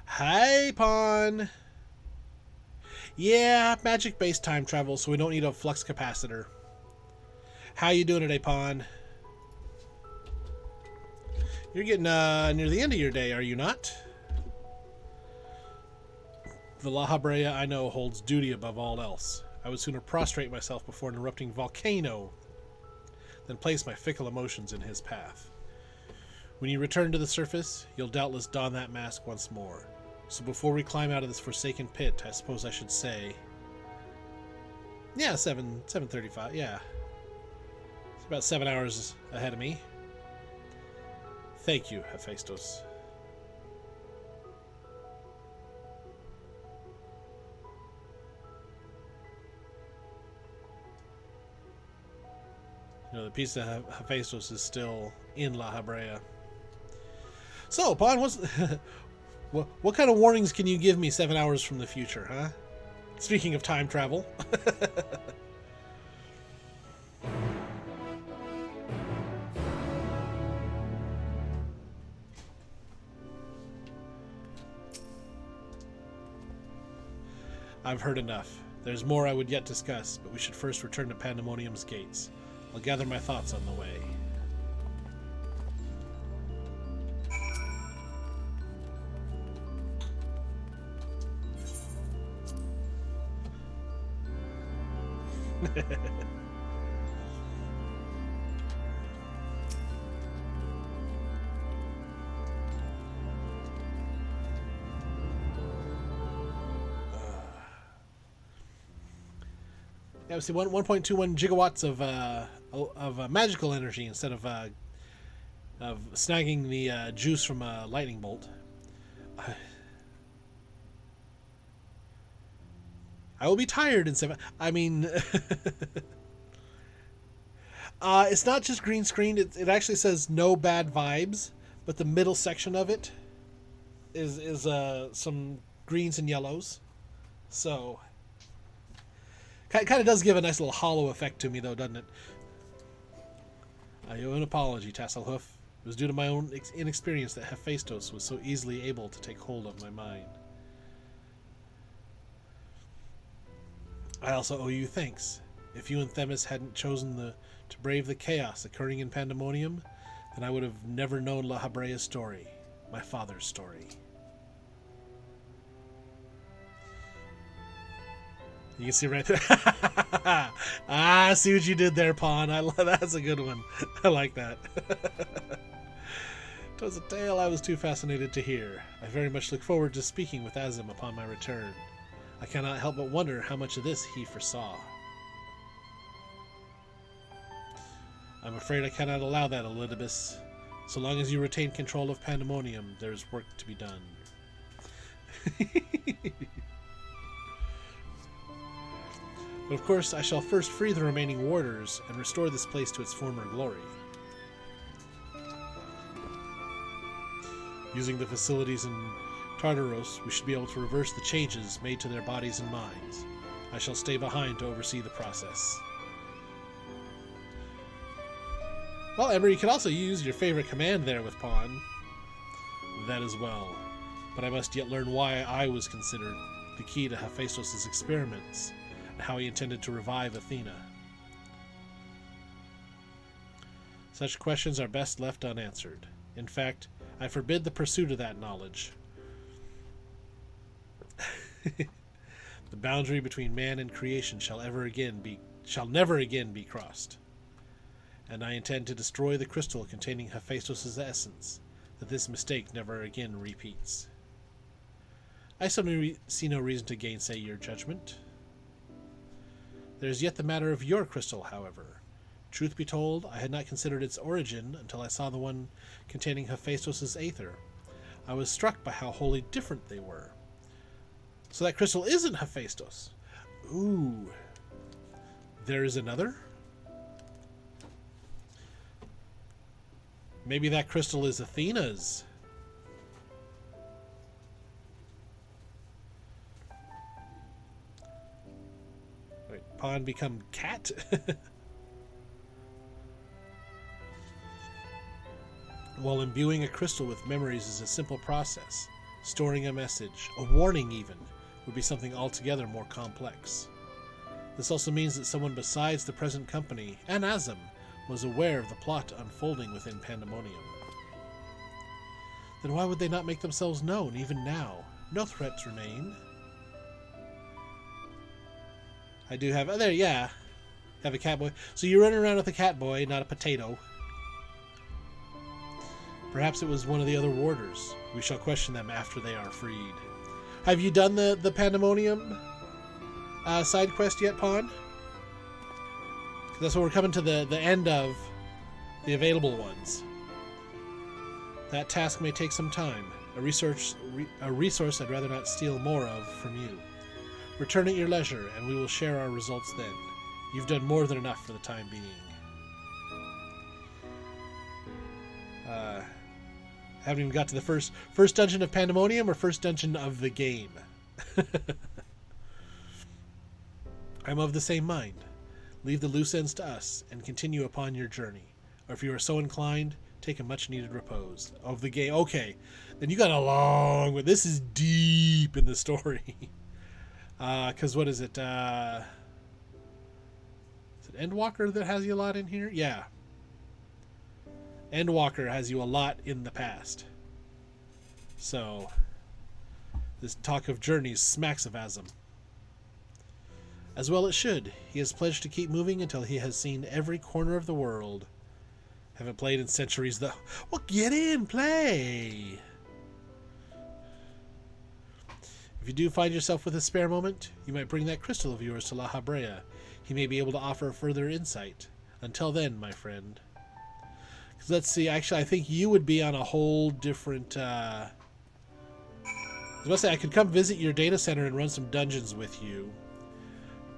Hi, Pawn! Yeah, magic-based time travel, so we don't need a flux capacitor. How you doing today, Pawn? You're getting near the end of your day, are you not? The Lahabrea I know holds duty above all else. I would sooner prostrate myself before an erupting volcano than place my fickle emotions in his path. When you return to the surface, you'll doubtless don that mask once more. So before we climb out of this forsaken pit, I suppose I should say... Yeah, 7:35, yeah. It's about 7 hours ahead of me. Thank you, Hephaestus. The piece of Hephaestus is still in Lahabrea. So, Pawn, what kind of warnings can you give me 7 hours from the future, huh? Speaking of time travel. I've heard enough. There's more I would yet discuss, but we should first return to Pandemonium's gates. I'll gather my thoughts on the way. Yeah, see, 1.21 gigawatts of magical energy instead of snagging the juice from a lightning bolt. I will be tired in 7. I mean, it's not just green screen. It actually says no bad vibes, but the middle section of it is some greens and yellows. So, kind of does give a nice little hollow effect to me, though, doesn't it? I owe an apology, Tasselhoof. It was due to my own inexperience that Hephaestus was so easily able to take hold of my mind. I also owe you thanks. If you and Themis hadn't chosen to brave the chaos occurring in Pandemonium, then I would have never known Lahabrea's story, my father's story. You can see right there. I see what you did there, Pawn. That's a good one. I like that. It was a tale I was too fascinated to hear. I very much look forward to speaking with Azim upon my return. I cannot help but wonder how much of this he foresaw. I'm afraid I cannot allow that, Elidibus. So long as you retain control of Pandemonium, there is work to be done. But of course, I shall first free the remaining warders and restore this place to its former glory. Using the facilities in Tartaros, we should be able to reverse the changes made to their bodies and minds. I shall stay behind to oversee the process. Well, Ember, you can also use your favorite command there with Pawn. That as well. But I must yet learn why I was considered the key to Hephaestus' experiments, and how he intended to revive Athena. Such questions are best left unanswered. In fact, I forbid the pursuit of that knowledge. The boundary between man and creation shall never again be crossed. And I intend to destroy the crystal containing Hephaestus' essence, that this mistake never again repeats. I suddenly see no reason to gainsay your judgment. There is yet the matter of your crystal, however. Truth be told, I had not considered its origin until I saw the one containing Hephaestus' aether. I was struck by how wholly different they were. So that crystal isn't Hephaestus. Ooh. There is another? Maybe that crystal is Athena's. Wait, Pawn become cat? While imbuing a crystal with memories is a simple process, storing a message, a warning even, would be something altogether more complex. This also means that someone besides the present company, and Azim, was aware of the plot unfolding within Pandemonium. Then why would they not make themselves known, even now? No threats remain. I do have... Oh, there, yeah. Have a cat boy. So you're running around with a cat boy, not a potato. Perhaps it was one of the other warders. We shall question them after they are freed. Have you done the Pandemonium side quest yet, Pawn? That's what we're coming to the end of the available ones. That task may take some time. A resource I'd rather not steal more of from you. Return at your leisure, and we will share our results then. You've done more than enough for the time being. Haven't even got to the first dungeon of Pandemonium or first dungeon of the game. I'm of the same mind. Leave the loose ends to us and continue upon your journey. Or if you are so inclined, take a much-needed repose. Of the game. Okay. Then you got a long way. This is deep in the story. Because what is it? Is it Endwalker that has you a lot in here? Yeah. Endwalker has you a lot in the past. So, this talk of journeys smacks of Azim. As well it should. He has pledged to keep moving until he has seen every corner of the world. Haven't played in centuries, though. Well, get in, play! If you do find yourself with a spare moment, you might bring that crystal of yours to Lahabrea. He may be able to offer further insight. Until then, my friend. Let's see, actually, I think you would be on a whole different... I was about to say, I could come visit your data center and run some dungeons with you.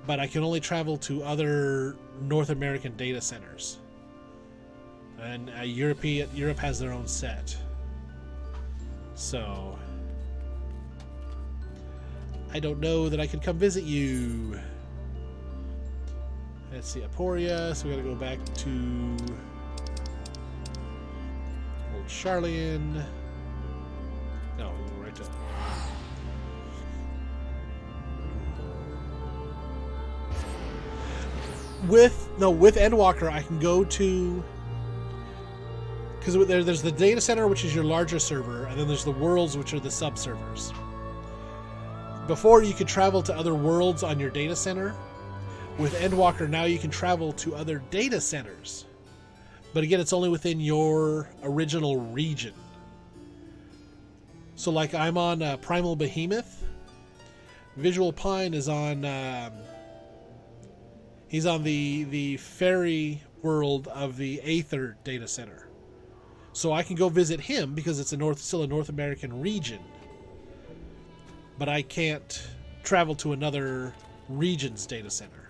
But I can only travel to other North American data centers. And Europe has their own set. So... I don't know that I can come visit you. Let's see, Aporia, so we gotta go back to Old Charlian. No, we go right to... With Endwalker, I can go to... Because there's the data center, which is your larger server, and then there's the worlds, which are the sub-servers. Before, you could travel to other worlds on your data center. With Endwalker, now you can travel to other data centers. But again, it's only within your original region. So like I'm on Primal Behemoth. Visual Pine is on... he's on the fairy world of the Aether data center. So I can go visit him because it's still a North American region. But I can't travel to another region's data center.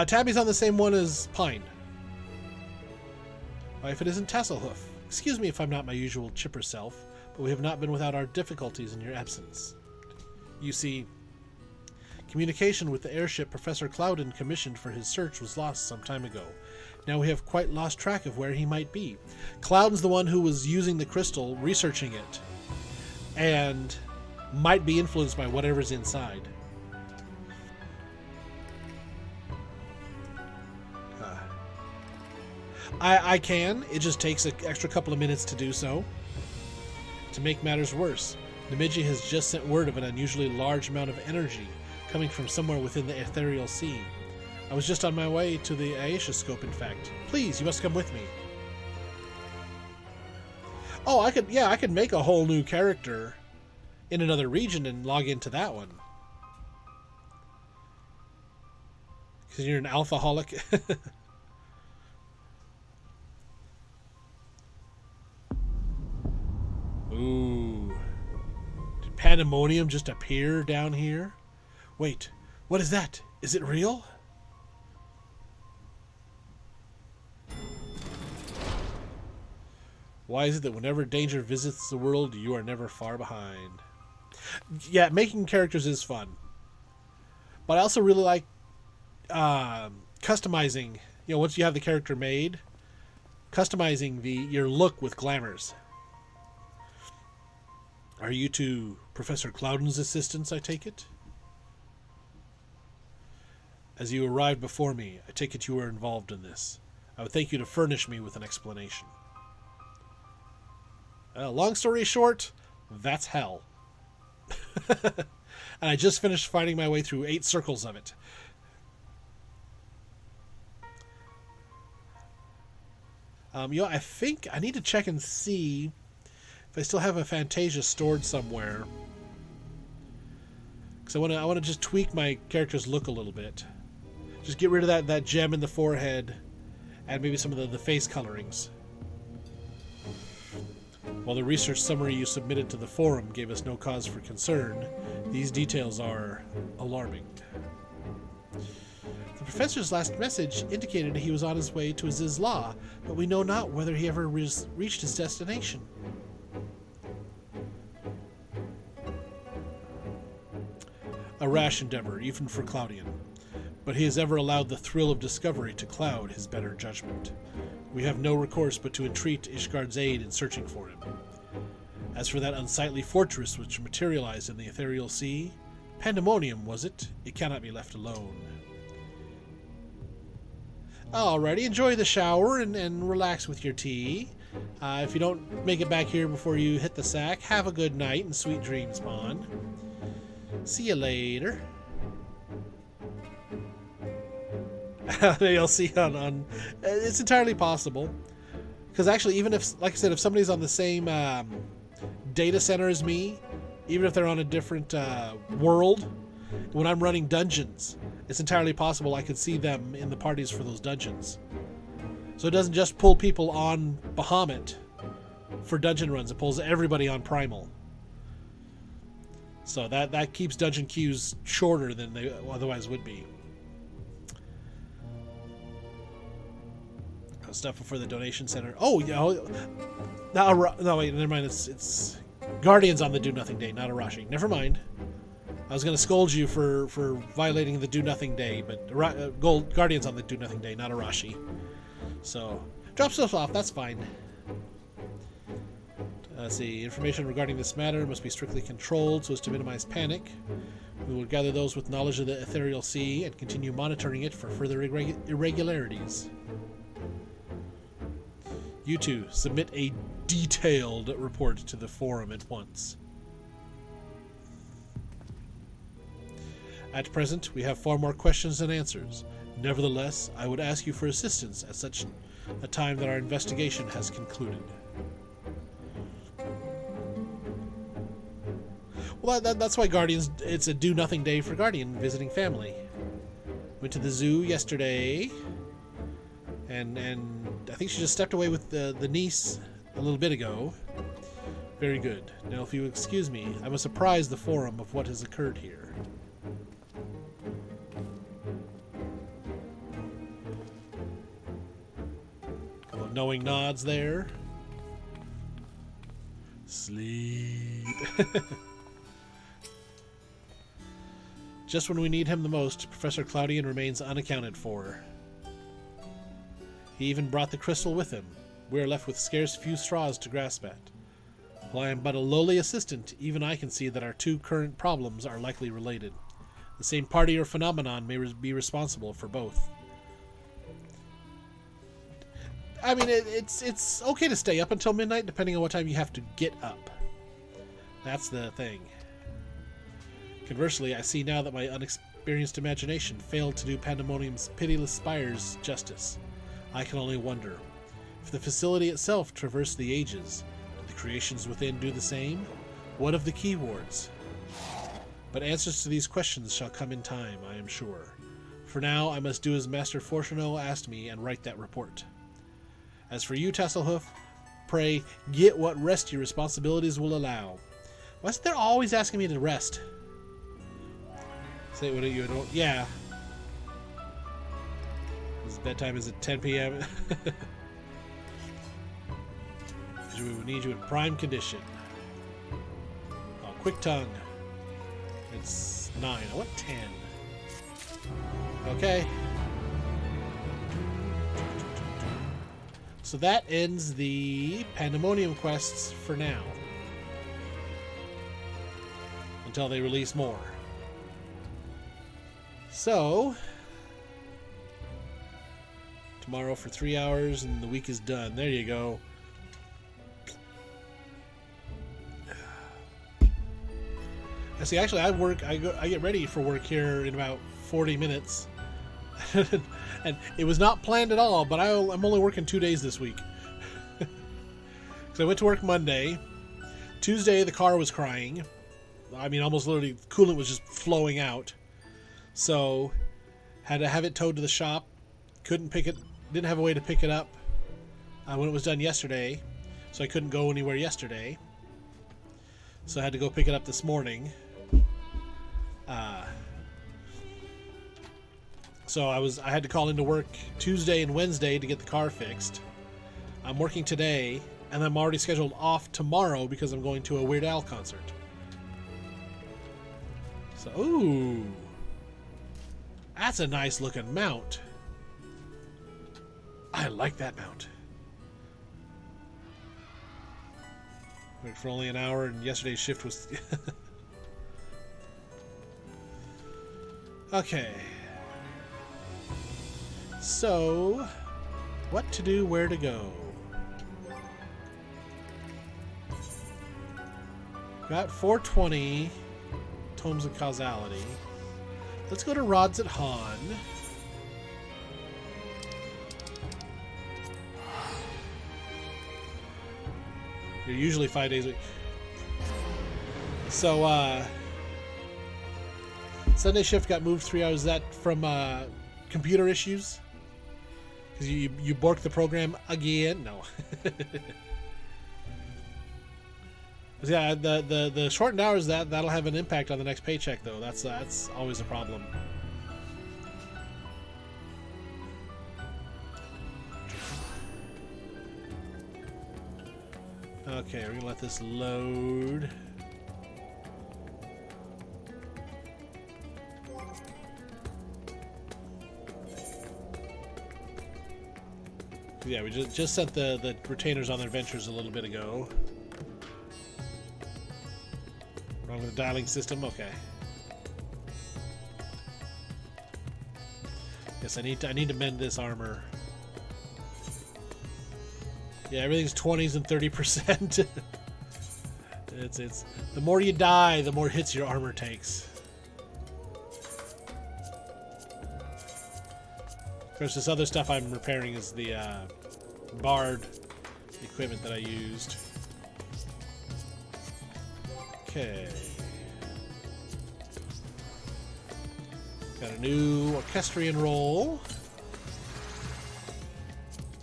Tabby's on the same one as Pine. Why, if it isn't Tasselhoof. Excuse me if I'm not my usual chipper self, but we have not been without our difficulties in your absence. You see, communication with the airship Professor Clouden commissioned for his search was lost some time ago. Now we have quite lost track of where he might be. Clouden's the one who was using the crystal, researching it, and might be influenced by whatever's inside. I can. It just takes an extra couple of minutes to do so. To make matters worse, Nemiji has just sent word of an unusually large amount of energy coming from somewhere within the ethereal sea. I was just on my way to the Aeshoscope, in fact. Please, you must come with me. Oh, I could make a whole new character in another region and log into that one. Because you're an alphaholic. Ooh. Did Pandemonium just appear down here? Wait, what is that? Is it real? Why is it that whenever danger visits the world, you are never far behind? Yeah, making characters is fun. But I also really like customizing. You know, once you have the character made, customizing your look with glamours. Are you two Professor Clouden's assistants, I take it? As you arrived before me, I take it you were involved in this. I would thank you to furnish me with an explanation. Long story short, that's hell. And I just finished fighting my way through 8 circles of it. I think I need to check and see if I still have a Fantasia stored somewhere. Because I want to just tweak my character's look a little bit. Just get rid of that gem in the forehead and maybe some of the face colorings. While the research summary you submitted to the forum gave us no cause for concern, these details are alarming. The professor's last message indicated he was on his way to Zizla, but we know not whether he ever reached his destination. A rash endeavor, even for Cloudian, but he has ever allowed the thrill of discovery to cloud his better judgment. We have no recourse but to entreat Ishgard's aid in searching for him. As for that unsightly fortress which materialized in the ethereal sea, Pandemonium, was it? It cannot be left alone. Alrighty, enjoy the shower and relax with your tea. If you don't make it back here before you hit the sack, have a good night and sweet dreams, Pawn. See you later. You'll see on it's entirely possible. Because actually, even if, like I said, if somebody's on the same data center as me, even if they're on a different world, when I'm running dungeons, it's entirely possible I could see them in the parties for those dungeons. So it doesn't just pull people on Bahamut for dungeon runs, it pulls everybody on Primal. So that keeps dungeon queues shorter than they otherwise would be. Stuff before the donation center. Oh, yeah. No, wait, never mind. It's Guardians on the Do Nothing Day, not Arashi. Never mind. I was going to scold you for violating the Do Nothing Day, but Guardians on the Do Nothing Day, not Arashi. So, drop stuff off. That's fine. Let's see. Information regarding this matter must be strictly controlled so as to minimize panic. We will gather those with knowledge of the ethereal sea and continue monitoring it for further irregularities. You two, submit a detailed report to the forum at once. At present, we have far more questions than answers. Nevertheless, I would ask you for assistance at such a time that our investigation has concluded. Well, that's why Guardians, it's a do-nothing day for Guardian visiting family. Went to the zoo yesterday, and I think she just stepped away with the niece a little bit ago. Very good. Now, if you excuse me, I must apprise the forum of what has occurred here. Couple of knowing nods there. Sleep. Just when we need him the most, Professor Cloudian remains unaccounted for. He even brought the crystal with him. We are left with scarce few straws to grasp at. While I am but a lowly assistant, even I can see that our two current problems are likely related. The same party or phenomenon may be responsible for both. I mean, it's okay to stay up until midnight, depending on what time you have to get up. That's the thing. Conversely, I see now that my unexperienced imagination failed to do Pandemonium's pitiless spires justice. I can only wonder. If the facility itself traversed the ages, did the creations within do the same? What of the keywords? But answers to these questions shall come in time, I am sure. For now, I must do as Master Fortuno asked me and write that report. As for you, Tasselhoof, pray get what rest your responsibilities will allow. Why is it they're always asking me to rest? Say what are you don't? Yeah. His bedtime is at 10 p.m. We need you in prime condition. Oh, quick tongue. It's 9. I want 10. Okay. So that ends the Pandemonium quests for now. Until they release more. So, tomorrow for 3 hours and the week is done. There you go. I see, actually I get ready for work here in about 40 minutes. And it was not planned at all, but I'm only working 2 days this week. Because I went to work Monday. Tuesday the car was crying. I mean, almost literally coolant was just flowing out. So, had to have it towed to the shop. Couldn't pick it, didn't have a way to pick it up when it was done yesterday. So I couldn't go anywhere yesterday. So I had to go pick it up this morning. So I had to call into work Tuesday and Wednesday to get the car fixed. I'm working today, and I'm already scheduled off tomorrow because I'm going to a Weird Al concert. So, ooh. That's a nice looking mount. I like that mount. Worked for only an hour, and yesterday's shift was... Okay. So, what to do, where to go? Got 420 Tomes of Causality. Let's go to Rods at Han. You're usually 5 days a week. So, Sunday shift got moved 3 hours. Is that from computer issues? Because you borked the program again? No. Yeah, the shortened hours that'll have an impact on the next paycheck, though. That's always a problem. Okay, we're gonna let this load. Yeah, we just sent the retainers on their adventures a little bit ago. Wrong with the dialing system? Okay. Yes, I need to mend this armor. Yeah, everything's 20s and 30%. It's the more you die, the more hits your armor takes. Of course, this other stuff I'm repairing is the Bard equipment that I used. Okay. Got a new orchestrion roll.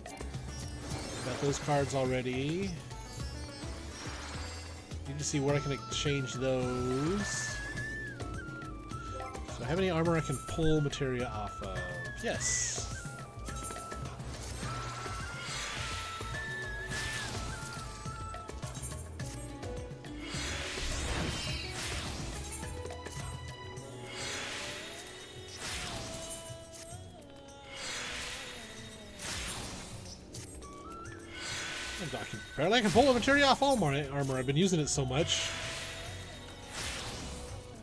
Got those cards already. Need to see where I can exchange those. So I have any armor I can pull materia off of? Yes. Apparently I can pull the materia off all my armor. I've been using it so much.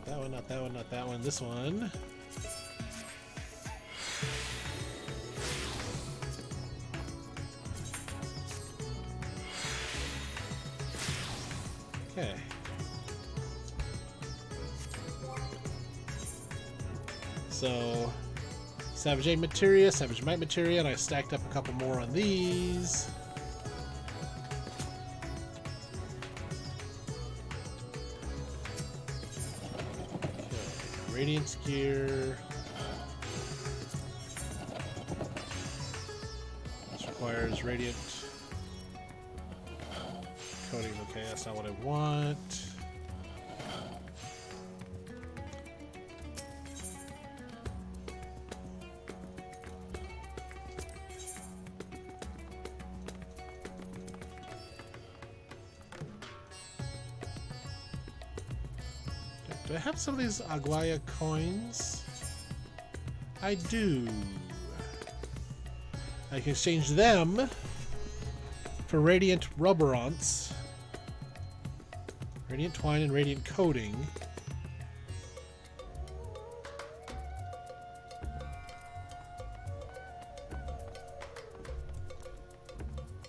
That one, not that one, not that one. This one. Okay. So, Savage Aid materia, Savage Might materia, and I stacked up a couple more on these. Radiance gear. This requires radiant coating. Okay, that's not what I want. Do I have some of these Aguaya coins? I do. I can exchange them for Radiant Rubberants, Radiant Twine, and Radiant Coating.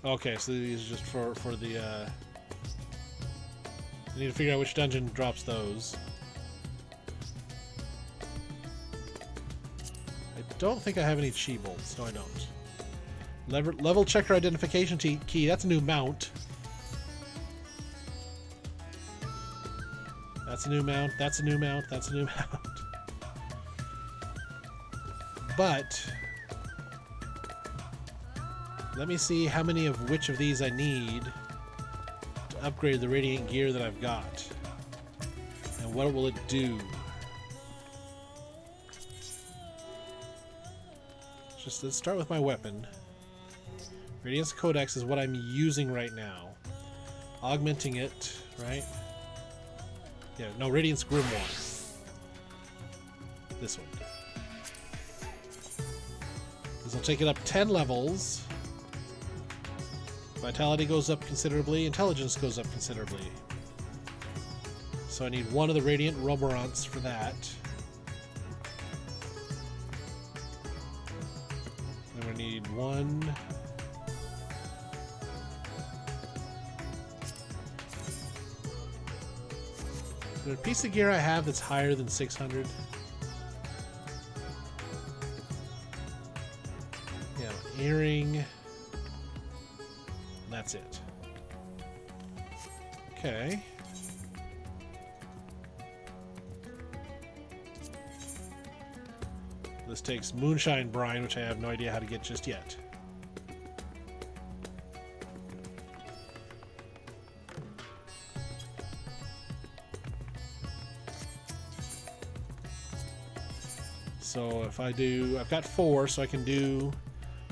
Okay, so these are just for the I need to figure out which dungeon drops those. I don't think I have any chi bolts. No, I don't. Level checker identification key. That's a new mount. That's a new mount. That's a new mount. That's a new mount. But let me see how many of which of these I need to upgrade the radiant gear that I've got. And what will it do? Let's start with my weapon. Radiance Codex is what I'm using right now. Augmenting it, right? Yeah, no, Radiance Grimoire. This one. This will take it up 10 levels. Vitality goes up considerably. Intelligence goes up considerably. So I need one of the Radiant Roborants for that. Then we need one. Is there a piece of gear I have that's higher than 600? Yeah, earring. That's it. Okay. This takes Moonshine Brine, which I have no idea how to get just yet. So if I do, I've got 4, so I can do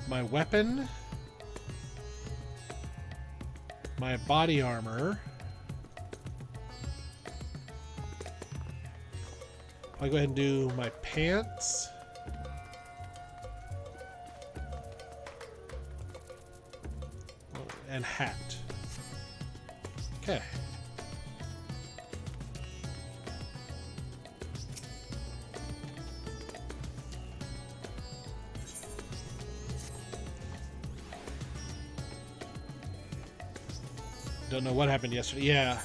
my weapon, my body armor. I'll go ahead and do my pants. And hat. Okay. Don't know what happened yesterday. Yeah.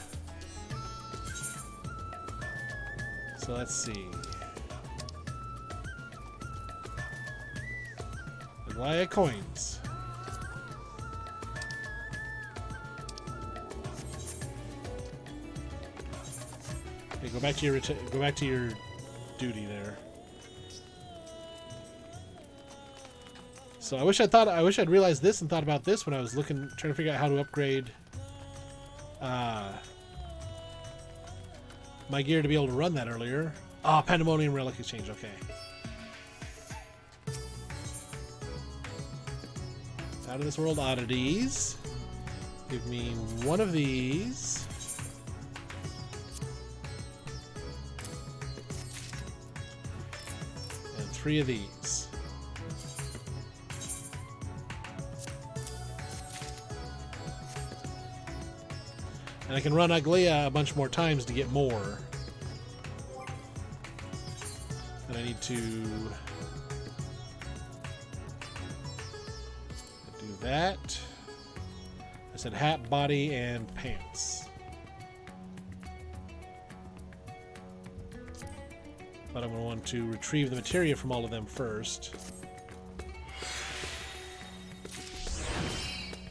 So let's see. Elia coins. Okay, go back to your duty there. So I wish I'd realized this and thought about this when I was trying to figure out how to upgrade my gear to be able to run that earlier. Ah, Pandemonium Relic Exchange, okay. Out of this world oddities. Give me one of these. And 3 of these. And I can run Aglia a bunch more times to get more. And I need to do that. I said hat, body, and pants. But I'm going to want to retrieve the materia from all of them first.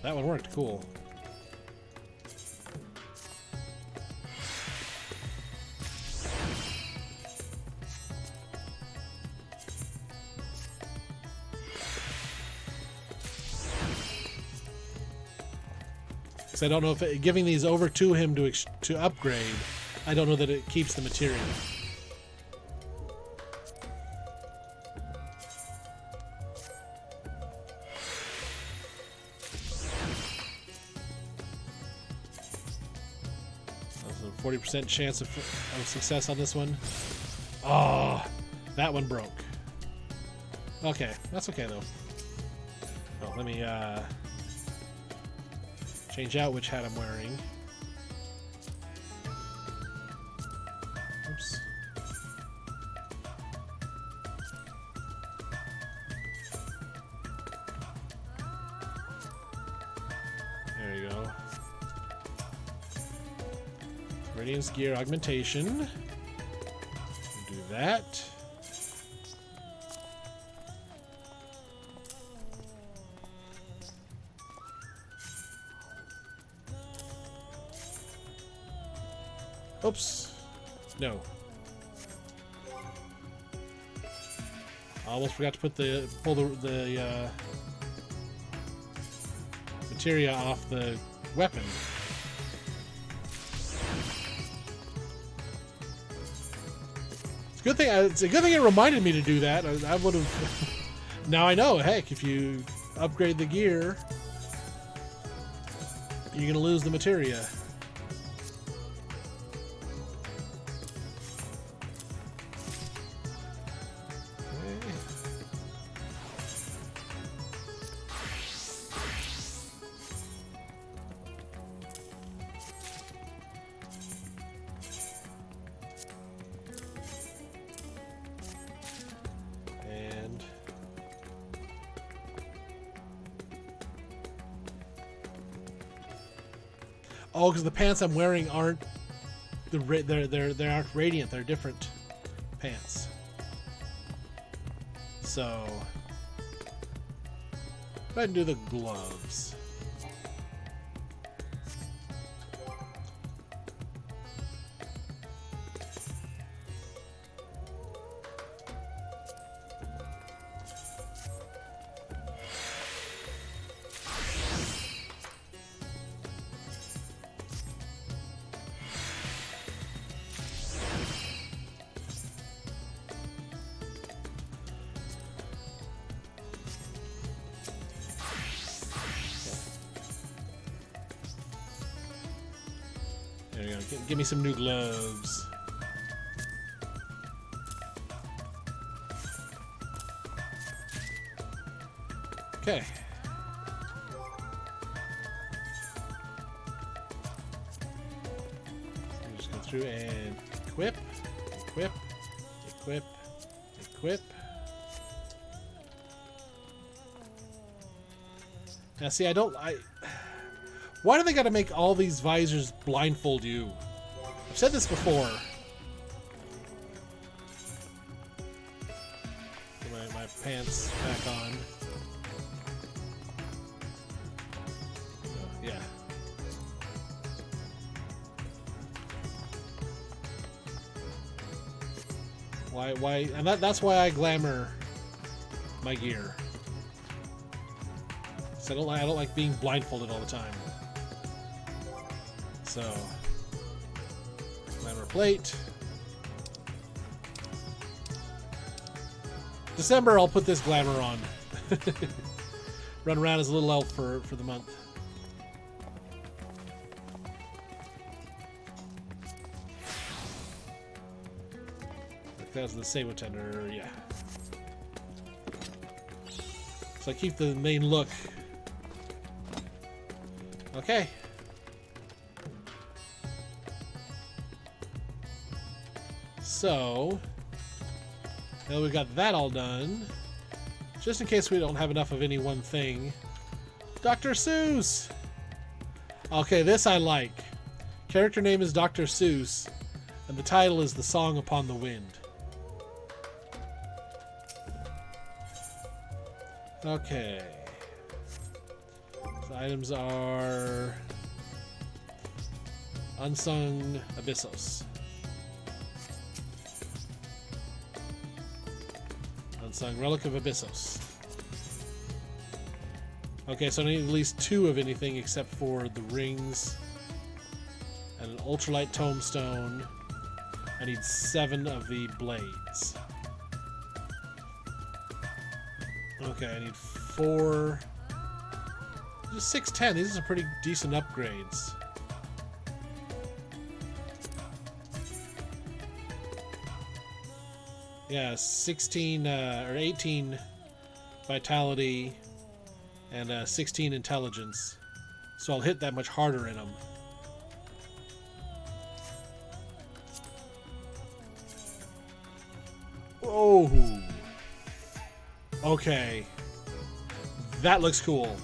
That one worked, cool. I don't know if giving these over to him to upgrade, I don't know that it keeps the material. There's a 40% chance of success on this one. Oh, that one broke. Okay, that's okay though. Oh, let me change out which hat I'm wearing. Oops. There you go. Radiance Gear Augmentation. Do that. Oops. No. I almost forgot to pull the materia off the weapon. It's a good thing. It's a good thing it reminded me to do that. I would have. Now I know. Heck, if you upgrade the gear, you're gonna lose the materia. Oh, because the pants I'm wearing aren't they aren't radiant. They're different pants. So go ahead and do the gloves. There you go. Give me some new gloves. Okay. So just go through and equip, equip, equip, equip. Now, see, why do they got to make all these visors blindfold you? I've said this before. Put my pants back on. Oh, yeah. Why? And that's why I glamour my gear. So I don't like being blindfolded all the time. So, glamour plate. December, I'll put this glamour on. Run around as a little elf for the month. That's the Saber Tender, yeah. So I keep the main look. Okay. So, now we got that all done. Just in case we don't have enough of any one thing. Dr. Seuss! Okay, this I like. Character name is Dr. Seuss, and the title is The Song Upon the Wind. Okay. The items are Unsung Abyssos. Unsung Relic of Abyssos. Okay, so I need at least 2 of anything except for the rings and an ultralight tombstone. I need 7 of the blades. Okay, I need 4. Just 610. These are pretty decent upgrades. Yeah, 16 or 18 vitality and 16 intelligence. So I'll hit that much harder in them. Oh. Okay. That looks cool.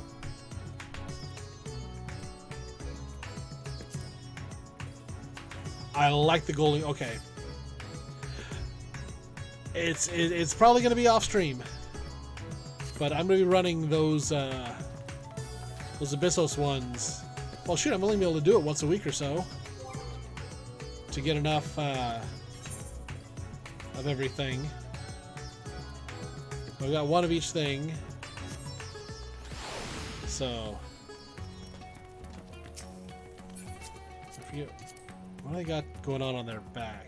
I like the golden. Okay. It's probably going to be off stream, but I'm going to be running those Abyssos ones. Well, shoot, I'm only going to be able to do it once a week or so to get enough of everything. I've got 1 of each thing, so I forget what I got going on their back.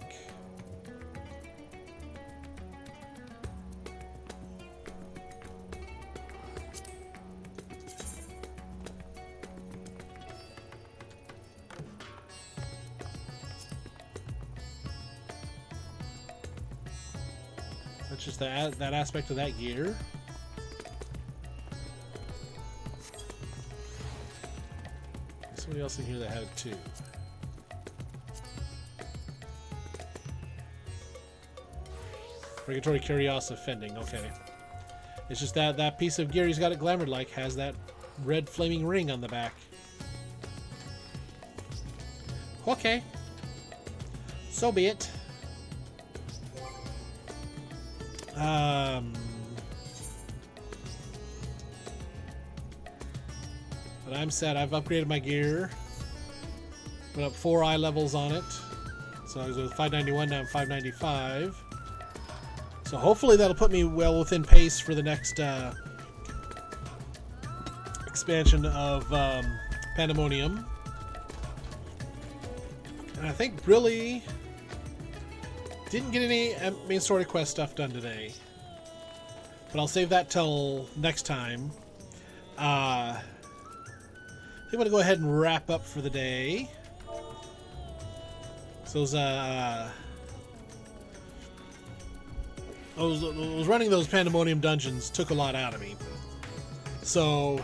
That's just that aspect of that gear. There's somebody else in here that had it too. Regulatory Curiosity Fending, okay. It's just that piece of gear he's got it glamored like has that red flaming ring on the back. Okay. So be it. But I'm set. I've upgraded my gear. Put up 4 eye levels on it. So I was at 591, now I'm 595. So hopefully that'll put me well within pace for the next expansion of Pandemonium. And I think really didn't get any main story quest stuff done today. But I'll save that till next time. I think I'm going to go ahead and wrap up for the day. So those running those Pandemonium dungeons took a lot out of me. So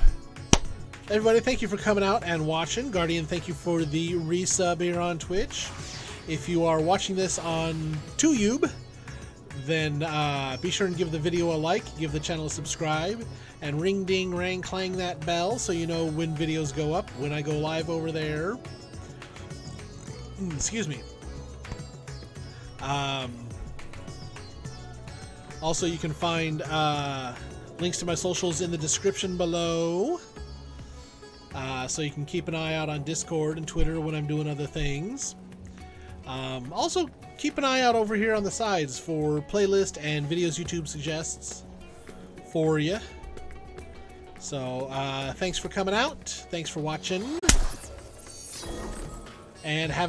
everybody, thank you for coming out and watching. Guardian, thank you for the resub here on Twitch. If you are watching this on YouTube, then be sure and give the video a like, give the channel a subscribe, and ring ding rang clang that bell so you know when videos go up, when I go live over there. Excuse me. Also, you can find links to my socials in the description below. So you can keep an eye out on Discord and Twitter when I'm doing other things. Also, keep an eye out over here on the sides for playlist and videos YouTube suggests for you. So, thanks for coming out. Thanks for watching. And have a